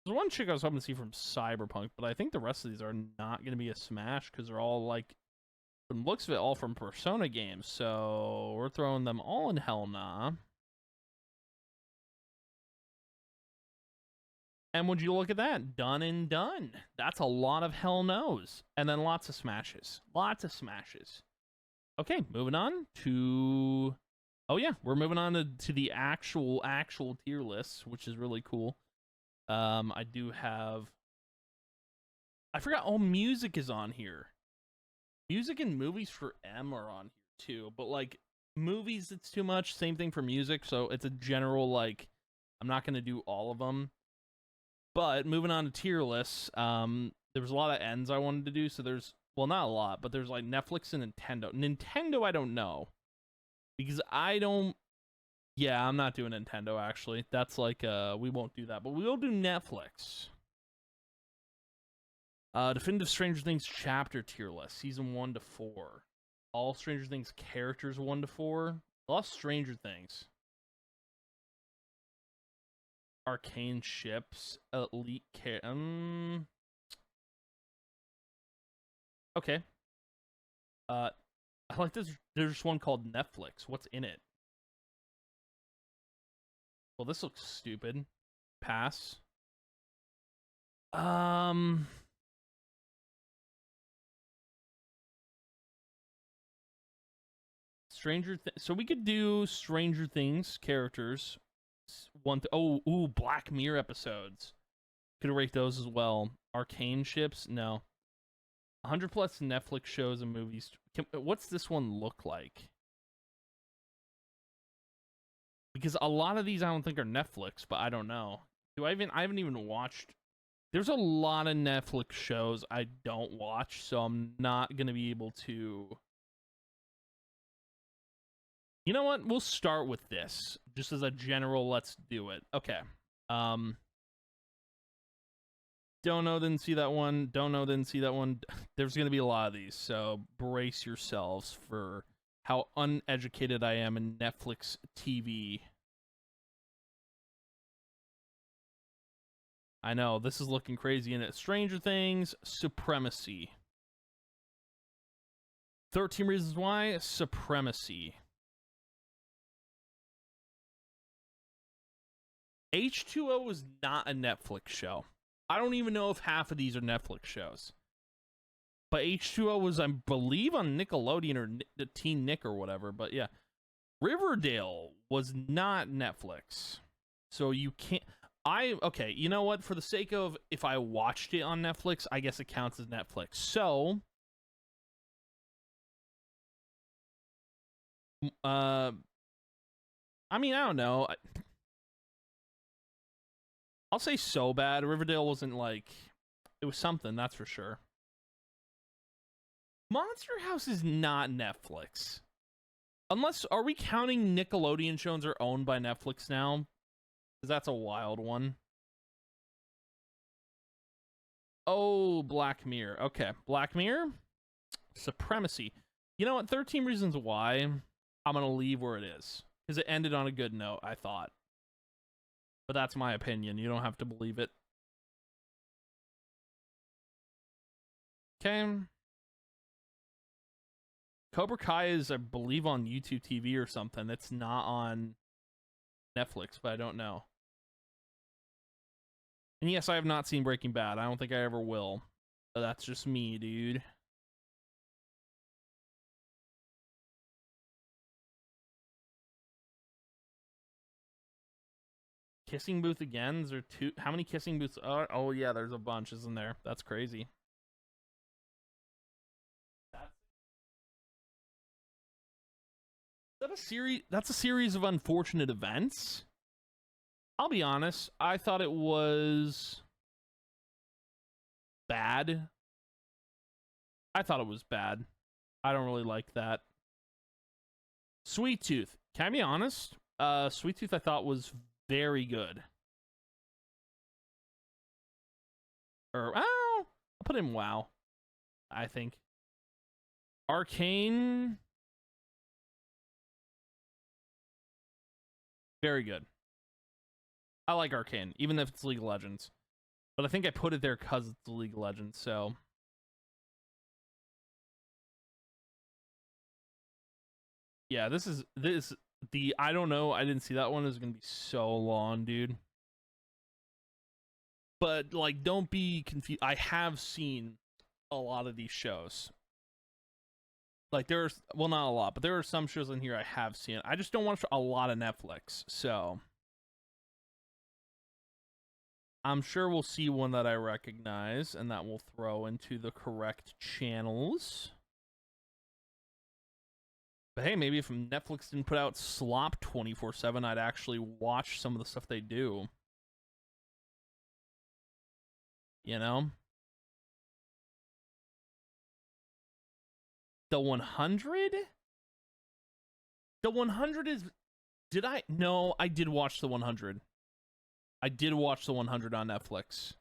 There's one chick I was hoping to see from Cyberpunk, but I think the rest of these are not going to be a smash because they're all, like, from looks of it, all from Persona games. So we're throwing them all in hell nah. And would you look at that? Done and done. That's a lot of hell no's. And then lots of smashes. Lots of smashes. Okay, moving on to... Oh, yeah, we're moving on to the actual tier lists, which is really cool. I do have I forgot. Oh, music is on here. Music and movies for M are on here too, but like movies, it's too much. Same thing for music, so it's a general like. I'm not gonna do all of them. But moving on to tier lists, there was a lot of ends I wanted to do. So there's, well, not a lot, but there's like Netflix and Nintendo. Nintendo, I don't know because I don't. Yeah, I'm not doing Nintendo actually. That's like we won't do that, but we will do Netflix. Definitive Stranger Things chapter tier list, season 1 to 4. All Stranger Things characters 1 to 4. Lost Stranger Things. Arcane ships, elite care. Okay. I like this. There's one called Netflix. What's in it? Well, this looks stupid. Pass. So we could do Stranger Things characters. Ooh, Black Mirror episodes. Could rate those as well. Arcane ships? No. 100 plus Netflix shows and movies. What's this one look like? Because a lot of these I don't think are Netflix, but I don't know. I haven't even watched. There's a lot of Netflix shows I don't watch, so I'm not gonna be able to. You know what? We'll start with this. Just as a general, let's do it. Okay. Don't know, didn't see that one. Don't know, didn't see that one. There's going to be a lot of these, so brace yourselves for how uneducated I am in Netflix TV. I know, this is looking crazy in it. Stranger Things, Supremacy. 13 Reasons Why, Supremacy. H2O is not a Netflix show. I don't even know if half of these are Netflix shows. But H2O was, I believe, on Nickelodeon or the Teen Nick or whatever. But yeah, Riverdale was not Netflix. So you can't. Okay, you know what? For the sake of if I watched it on Netflix, I guess it counts as Netflix. So, I mean, I don't know. I'll say So Bad. Riverdale wasn't like, it was something, that's for sure. Monster House is not Netflix. Unless, are we counting Nickelodeon shows are owned by Netflix now? Because that's a wild one. Oh, Black Mirror. Okay, Black Mirror. Supremacy. You know what? 13 Reasons Why. I'm going to leave where it is. Because it ended on a good note, I thought. But that's my opinion. You don't have to believe it. Okay. Cobra Kai is, I believe, on YouTube TV or something. It's not on Netflix, but I don't know. And yes, I have not seen Breaking Bad. I don't think I ever will. But that's just me, dude. Kissing booth again? Is there two? How many kissing booths are? Oh yeah, there's a bunch, isn't there? That's crazy. Is that a series? That's a series of unfortunate events. I'll be honest. I thought it was bad. I thought it was bad. I don't really like that. Sweet Tooth. Can I be honest? Sweet Tooth I thought was very good. Or I'll put him WoW. I think. Arcane. Very good. I like Arcane, even if it's League of Legends. But I think I put it there because it's League of Legends, so. Yeah, I don't know, I didn't see that one, is gonna be so long, dude. But like, don't be confused. I have seen a lot of these shows. Like there's, well, not a lot, but there are some shows in here I have seen. I just don't watch a lot of Netflix, so. I'm sure we'll see one that I recognize, and that will throw into the correct channels. But hey, maybe if Netflix didn't put out slop 24/7, I'd actually watch some of the stuff they do. You know? The 100? The 100 is... Did I? No, I did watch the 100. I did watch the 100 on Netflix.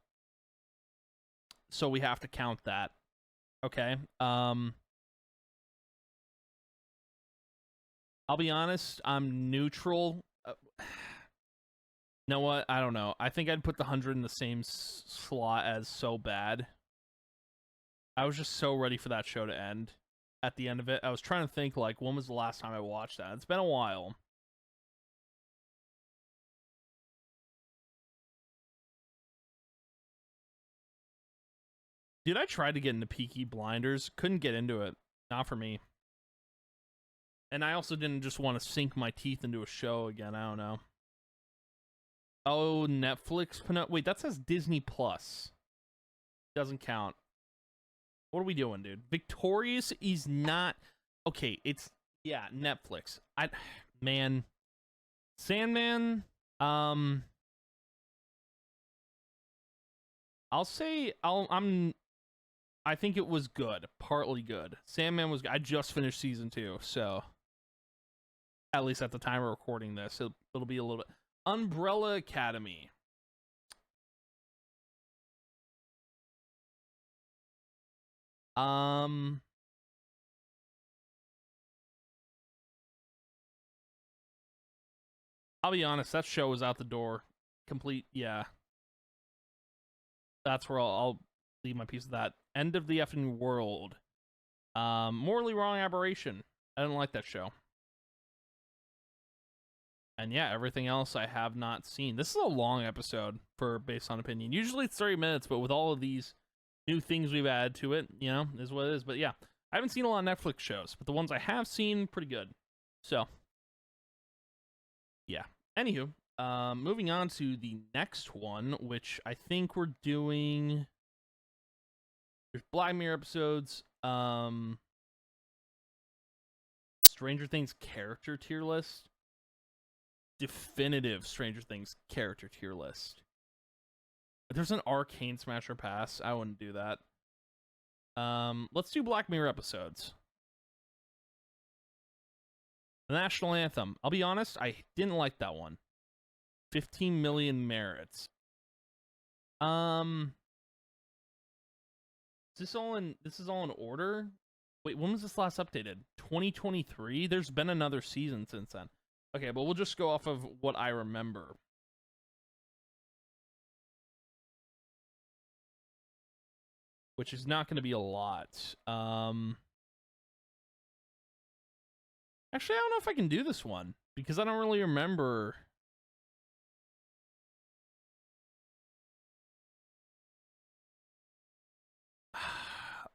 So we have to count that. Okay. I'll be honest, I'm neutral. You know what? I don't know. I think I'd put the 100 in the same slot as So Bad. I was just so ready for that show to end. At the end of it, I was trying to think, like, when was the last time I watched that? It's been a while. Dude, I tried to get into Peaky Blinders. Couldn't get into it. Not for me. And I also didn't just want to sink my teeth into a show again. I don't know. Oh, Netflix. Wait, that says Disney Plus. Doesn't count. What are we doing, dude? Victorious is not... Okay, it's... Yeah, Netflix. Man. Sandman... I'll say... I think it was good. Partly good. Sandman was... I just finished season 2, so... At least at the time of recording this, it'll be a little bit... Umbrella Academy. I'll be honest, that show was out the door. Complete, yeah. That's where I'll leave my piece of that. End of the effing world. Morally Wrong Aberration. I didn't like that show. And yeah, everything else I have not seen. This is a long episode for Based on Opinion. Usually it's 30 minutes, but with all of these new things we've added to it, you know, is what it is. But yeah, I haven't seen a lot of Netflix shows, but the ones I have seen, pretty good. So, yeah. Anywho, moving on to the next one, which I think we're doing... There's Black Mirror episodes, Stranger Things character tier list. Definitive Stranger Things character tier list. If there's an Arcane Smasher Pass, I wouldn't do that. Let's do Black Mirror episodes. The National Anthem. I'll be honest, I didn't like that one. 15 million merits. This is all in order? Wait, when was this last updated? 2023? There's been another season since then. Okay, but we'll just go off of what I remember. Which is not going to be a lot. Actually, I don't know if I can do this one. Because I don't really remember...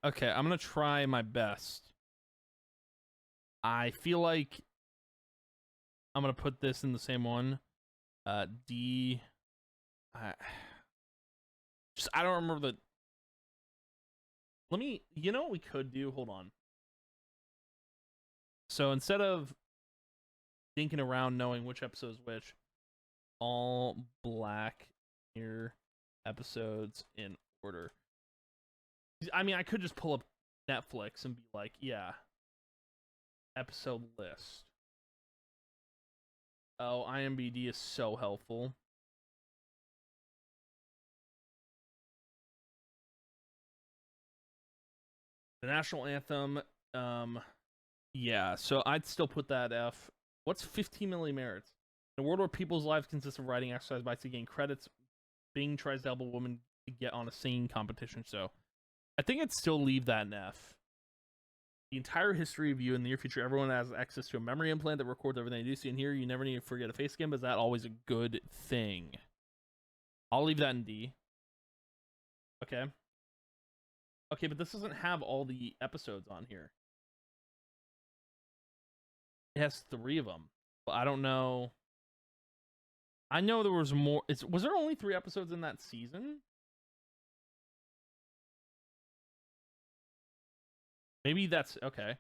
Okay, I'm going to try my best. I feel like I'm going to put this in the same one. D... I don't remember the... Let me... You know what we could do? Hold on. So instead of thinking around knowing which episode is which, all Black Mirror episodes in order. I mean, I could just pull up Netflix and be like, yeah, episode list. Oh, IMDb is so helpful. The National Anthem, yeah, so I'd still put that F. What's 15 million merits? In a world where people's lives consist of writing exercise bikes to gain credits, Bing tries to help a woman to get on a singing competition show. I think I'd still leave that in F. The entire history of you in the near future, everyone has access to a memory implant that records everything you do. See in here, you never need to forget a face scan, but is that always a good thing? I'll leave that in D. Okay. Okay, but this doesn't have all the episodes on here. It has 3 of them, but I don't know. I know there was more. Was there only 3 episodes in that season? Maybe that's okay.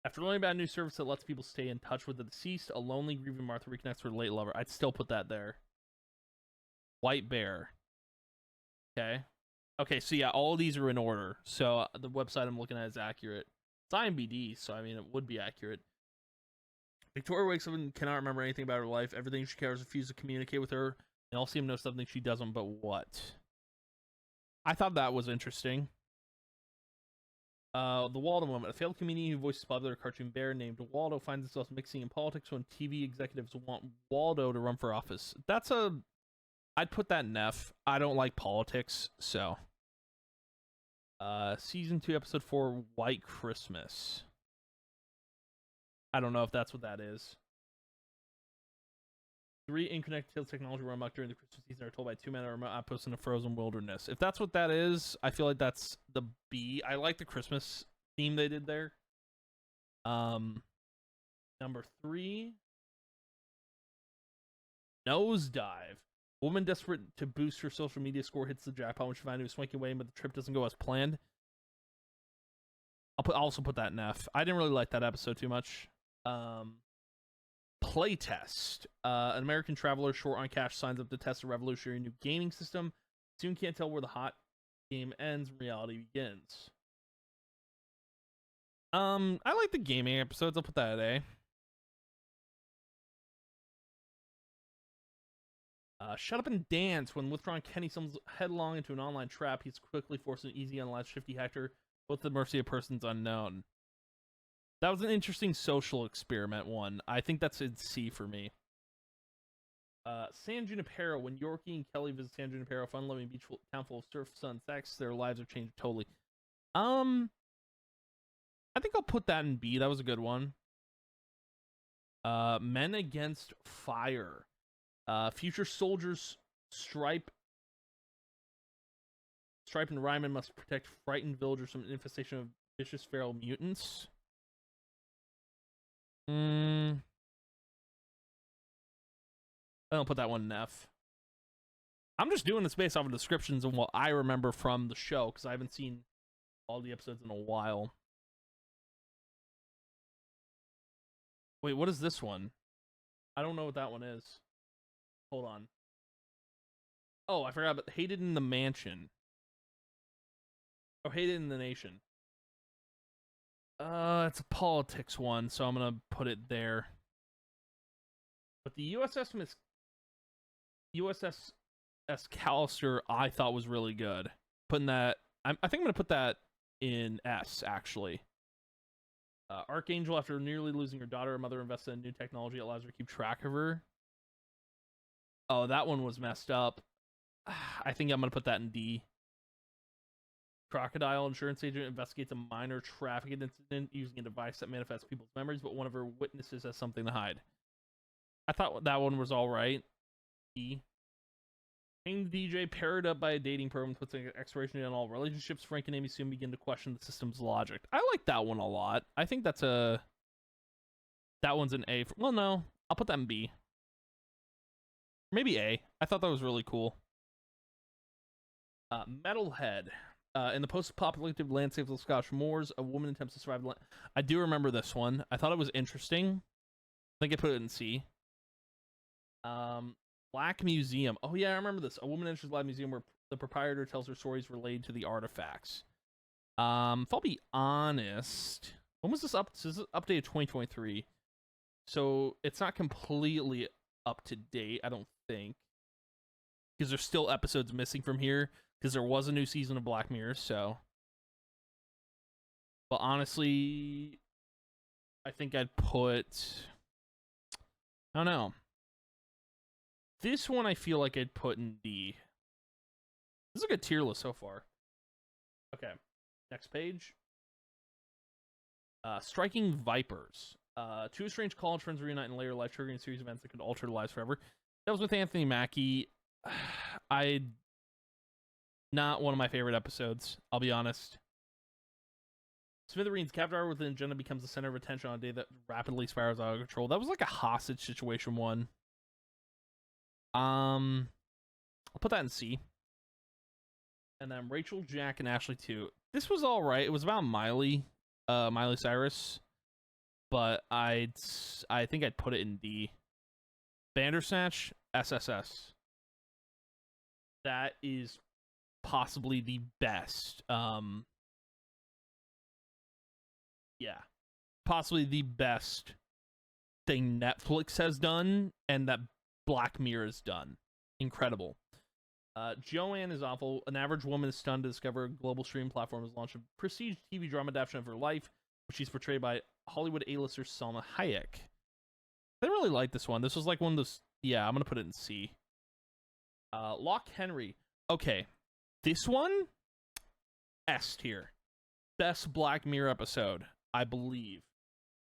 After learning about a new service that lets people stay in touch with the deceased, a lonely, grieving Martha reconnects with her late lover. I'd still put that there. White Bear. Okay. Okay, so yeah, all of these are in order. So the website I'm looking at is accurate. It's IMBD, so I mean, it would be accurate. Victoria wakes up and cannot remember anything about her life. Everything she cares refuses to communicate with her. And all seem to know something she doesn't, but what? I thought that was interesting. The Waldo moment. A failed comedian who voices popular cartoon bear named Waldo finds himself mixing in politics when TV executives want Waldo to run for office. I'd put that in F. I don't like politics, so. Season 2, episode 4, White Christmas. I don't know if that's what that is. 3 interconnected technology run amok during the Christmas season are told by 2 men at a remote outpost in a frozen wilderness. If that's what that is, I feel like that's the B. I like the Christmas theme they did there. Number 3, Nosedive. Woman desperate to boost her social media score hits the jackpot when she finds a swanky way, but the trip doesn't go as planned. I'll also put that in F. I didn't really like that episode too much. Playtest. An American traveler short on cash signs up to test a revolutionary new gaming system. Soon can't tell where the hot game ends and reality begins. I like the gaming episodes. I'll put that at A. Shut up and dance. When withdrawn Kenny stumbles headlong into an online trap, he's quickly forced an easy unlatched shifty Hector, both at the mercy of persons unknown. That was an interesting social experiment one. I think that's in C for me. San Junipero. When Yorkie and Kelly visit San Junipero, fun-loving beach town full of surf, sun, sex, their lives have changed totally. I think I'll put that in B. That was a good one. Men Against Fire. Future soldiers Stripe and Ryman must protect frightened villagers from an infestation of vicious feral mutants. I don't put that one in F. I'm just doing this based off of descriptions and what I remember from the show, because I haven't seen all the episodes in a while. Wait, what is this one? I don't know what that one is. Hold on. Oh, I forgot about Hated in the Mansion. Oh, Hated in the Nation. It's a politics one, so I'm gonna put it there. But the USS Callister I thought was really good. Putting that, I think I'm gonna put that in S actually. Archangel, after nearly losing her daughter, her mother invested in new technology that allows her to keep track of her. Oh, that one was messed up. I think I'm gonna put that in D. Crocodile, insurance agent, investigates a minor traffic incident using a device that manifests people's memories, but one of her witnesses has something to hide. I thought that one was alright. E. Named DJ, paired up by a dating program, puts an expiration date on all relationships. Frank and Amy soon begin to question the system's logic. I like that one a lot. I think that's that one's an A. Well, no. I'll put that in B. Maybe A. I thought that was really cool. Metalhead. In the post-apocalyptic landscape of the Scottish moors, a woman attempts to survive. I do remember this one. I thought it was interesting. I think I put it in C. Black Museum. Oh yeah, I remember this. A woman enters the Black Museum where the proprietor tells her stories related to the artifacts. If I'll be honest, when was this up? This is updated 2023, so it's not completely up to date. I don't think, because there's still episodes missing from here. Because there was a new season of Black Mirror, so. But honestly, I think I'd put. I don't know. This one I feel like I'd put in D. This is a good tier list so far. Okay, next page. Striking Vipers. Two estranged college friends reunite in later life, triggering a series of events that could alter their lives forever. That was with Anthony Mackie. Not one of my favorite episodes, I'll be honest. Smithereens, cab driver with an agenda becomes the center of attention on a day that rapidly spirals out of control. That was like a hostage situation one. I'll put that in C. And then Rachel, Jack, and Ashley too. This was all right. It was about Miley Cyrus, but I think I'd put it in D. Bandersnatch, SSS. That is possibly the best. Yeah, possibly the best thing Netflix has done, and that Black Mirror has done. Incredible. Joanne is awful. An average woman is stunned to discover a global streaming platform has launched a prestige TV drama adaptation of her life, which she's portrayed by Hollywood A-lister Salma Hayek. I didn't really like this one. This was like one of those. Yeah, I'm gonna put it in C. Lock Henry. Okay, this one, S tier. Best Black Mirror episode, I believe.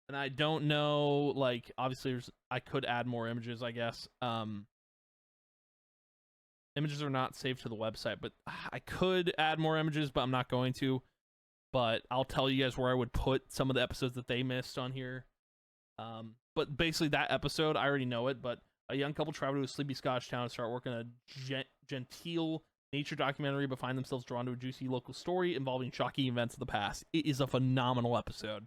And I don't know. Like, obviously, I could add more images, I guess. Images are not saved to the website, but I could add more images, but I'm not going to. But I'll tell you guys where I would put some of the episodes that they missed on here. But basically, that episode, I already know it, but a young couple travel to a sleepy Scottish town and start working a genteel nature documentary, but find themselves drawn to a juicy local story involving shocking events of the past. It is a phenomenal episode.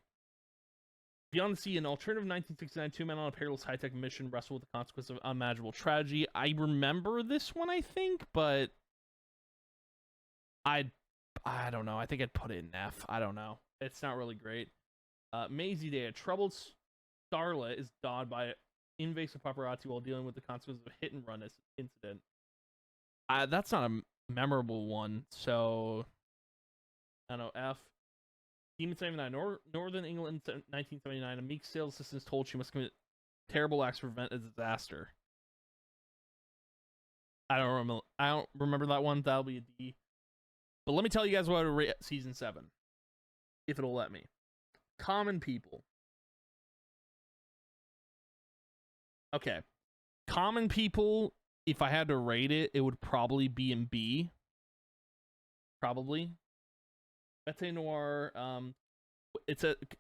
Beyond the Sea, an alternative 1969, two men on a perilous high-tech mission wrestle with the consequence of unimaginable tragedy. I remember this one, I think, but I don't know. I think I'd put it in F. I don't know. It's not really great. Maisie Day, a troubled starlet is dogged by invasive paparazzi while dealing with the consequences of a hit-and-run incident. That's not a memorable one, so I don't know. F. Demon 79, Northern England, 1979. A meek sales assistant is told she must commit terrible acts to prevent a disaster. I don't remember that one. That'll be a D. But let me tell you guys what I would rate season 7, if it'll let me. Common People. Okay, Common People. If I had to rate it, it would probably be in B. Probably. Bete Noir,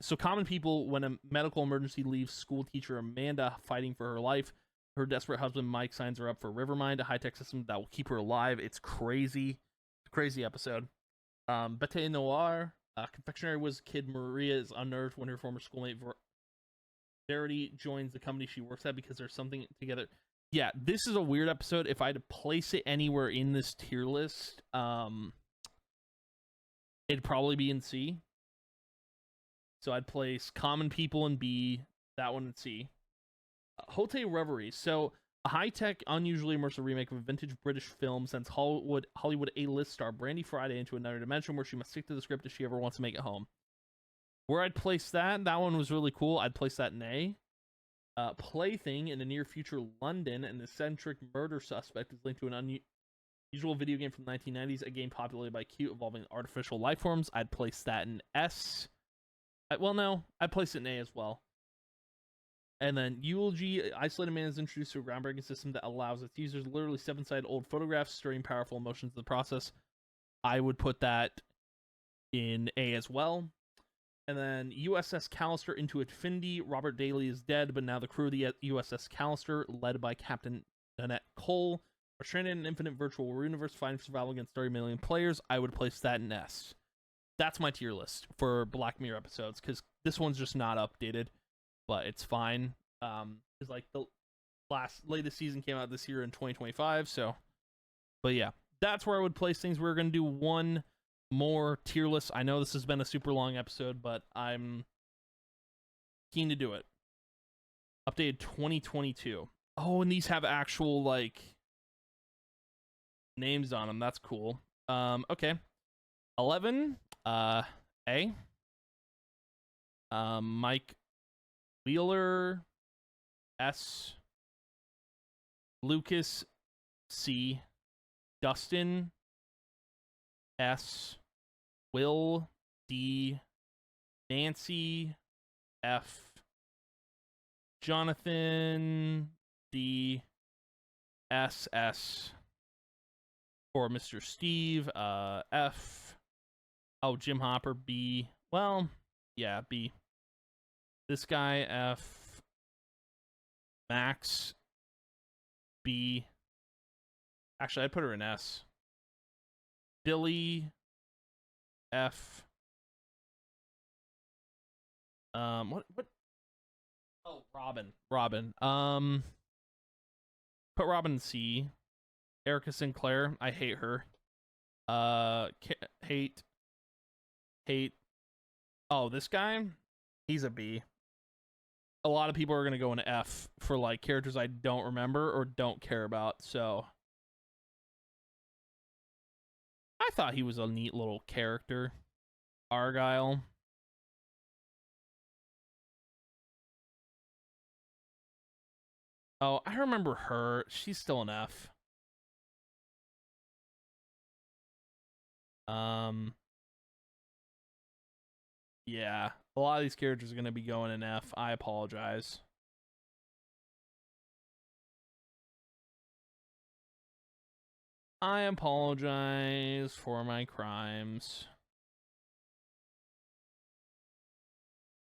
so Common People, when a medical emergency leaves school teacher Amanda fighting for her life, her desperate husband Mike signs her up for Rivermind, a high-tech system that will keep her alive. It's crazy. Crazy episode. Bete Noir, confectionery whiz kid Maria is unnerved when her former schoolmate Verity joins the company she works at because there's something together. Yeah, this is a weird episode. If I had to place it anywhere in this tier list, it'd probably be in C. So I'd place Common People in B, that one in C. Hote Reverie. So a high-tech, unusually immersive remake of a vintage British film sends Hollywood A-list star Brandy Friday into another dimension where she must stick to the script if she ever wants to make it home. Where I'd place that one was really cool. I'd place that in A. Plaything, in the near future London, an eccentric murder suspect is linked to an unusual video game from the 1990s, a game populated by cute evolving artificial life forms. I'd place that in S. Well, no, I'd place it in A as well. And then Eulogy, Isolated Man is introduced to a groundbreaking system that allows its users literally step inside old photographs, stirring powerful emotions in the process. I would put that in A as well. And then USS Callister into Infinity. Robert Daly is dead, but now the crew of the USS Callister, led by Captain Nanette Cole, are stranded in an infinite virtual universe fighting for survival against 30 million players. I would place that in S. That's my tier list for Black Mirror episodes, because this one's just not updated, but it's fine. It's like the latest season came out this year in 2025, so. But yeah, that's where I would place things. We're going to do one more tier list. I know this has been a super long episode, but I'm keen to do it. Updated 2022. Oh, and these have actual, like, names on them. That's cool. Okay. 11, A. Mike Wheeler, S. Lucas, C. Dustin, S. Will, D. Nancy, F. Jonathan, D. S. For Mr. Steve, F. Oh, Jim Hopper, B. Well, yeah, B. This guy, F. Max, B. Actually, I'd put her in S. Billy, F. What? Oh, Robin. Put Robin in C. Erica Sinclair, I hate her. Hate. Oh, this guy, he's a B. A lot of people are gonna go in F for like characters I don't remember or don't care about. So I thought he was a neat little character. Argyle. Oh, I remember her. She's still an F. Yeah, a lot of these characters are going to be going in F. I apologize. I apologize for my crimes.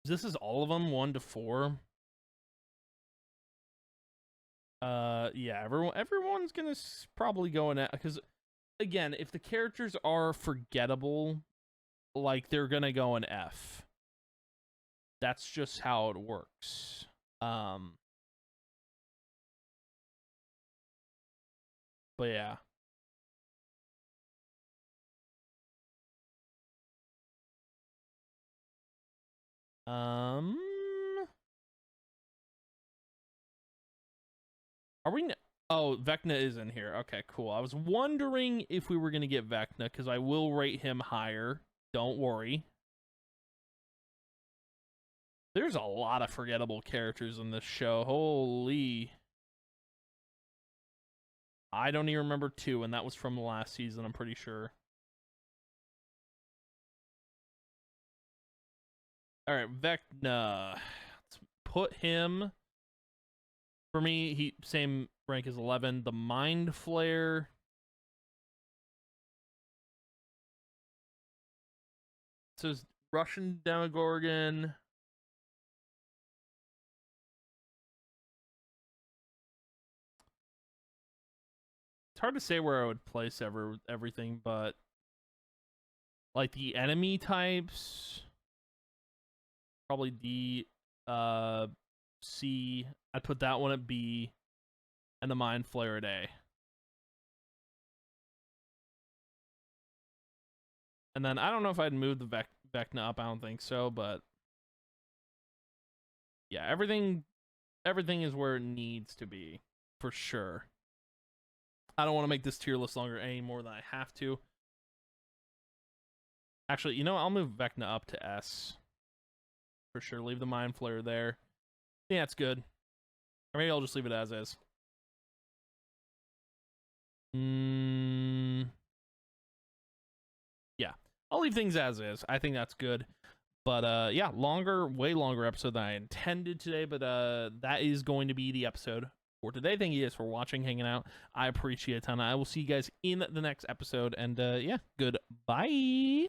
This is all of them, 1 to 4. Yeah, everyone's gonna probably go in F, because again, if the characters are forgettable, like, they're gonna go in F. That's just how it works. But yeah. Are we? Oh, Vecna is in here. Okay, cool. I was wondering if we were gonna get Vecna, because I will rate him higher. Don't worry. There's a lot of forgettable characters in this show. Holy. I don't even remember 2, and that was from the last season, I'm pretty sure. Alright, Vecna. Let's put him. For me, he same rank as 11. The Mind Flayer. It says Russian Demogorgon. It's hard to say where I would place everything, but like the enemy types, probably D, C. I'd put that one at B, and the Mind Flayer at A. And then I don't know if I'd move the Vecna up. I don't think so, but yeah, everything is where it needs to be for sure. I don't want to make this tier list longer any more than I have to. Actually, you know what? I'll move Vecna up to S for sure. Leave the Mind Flayer there. Yeah, it's good. Or maybe I'll just leave it as is. Yeah, I'll leave things as is. I think that's good. But yeah, way longer episode than I intended today. But that is going to be the episode for today. Thank you guys for watching, hanging out. I appreciate it a ton. I will see you guys in the next episode. And yeah, goodbye.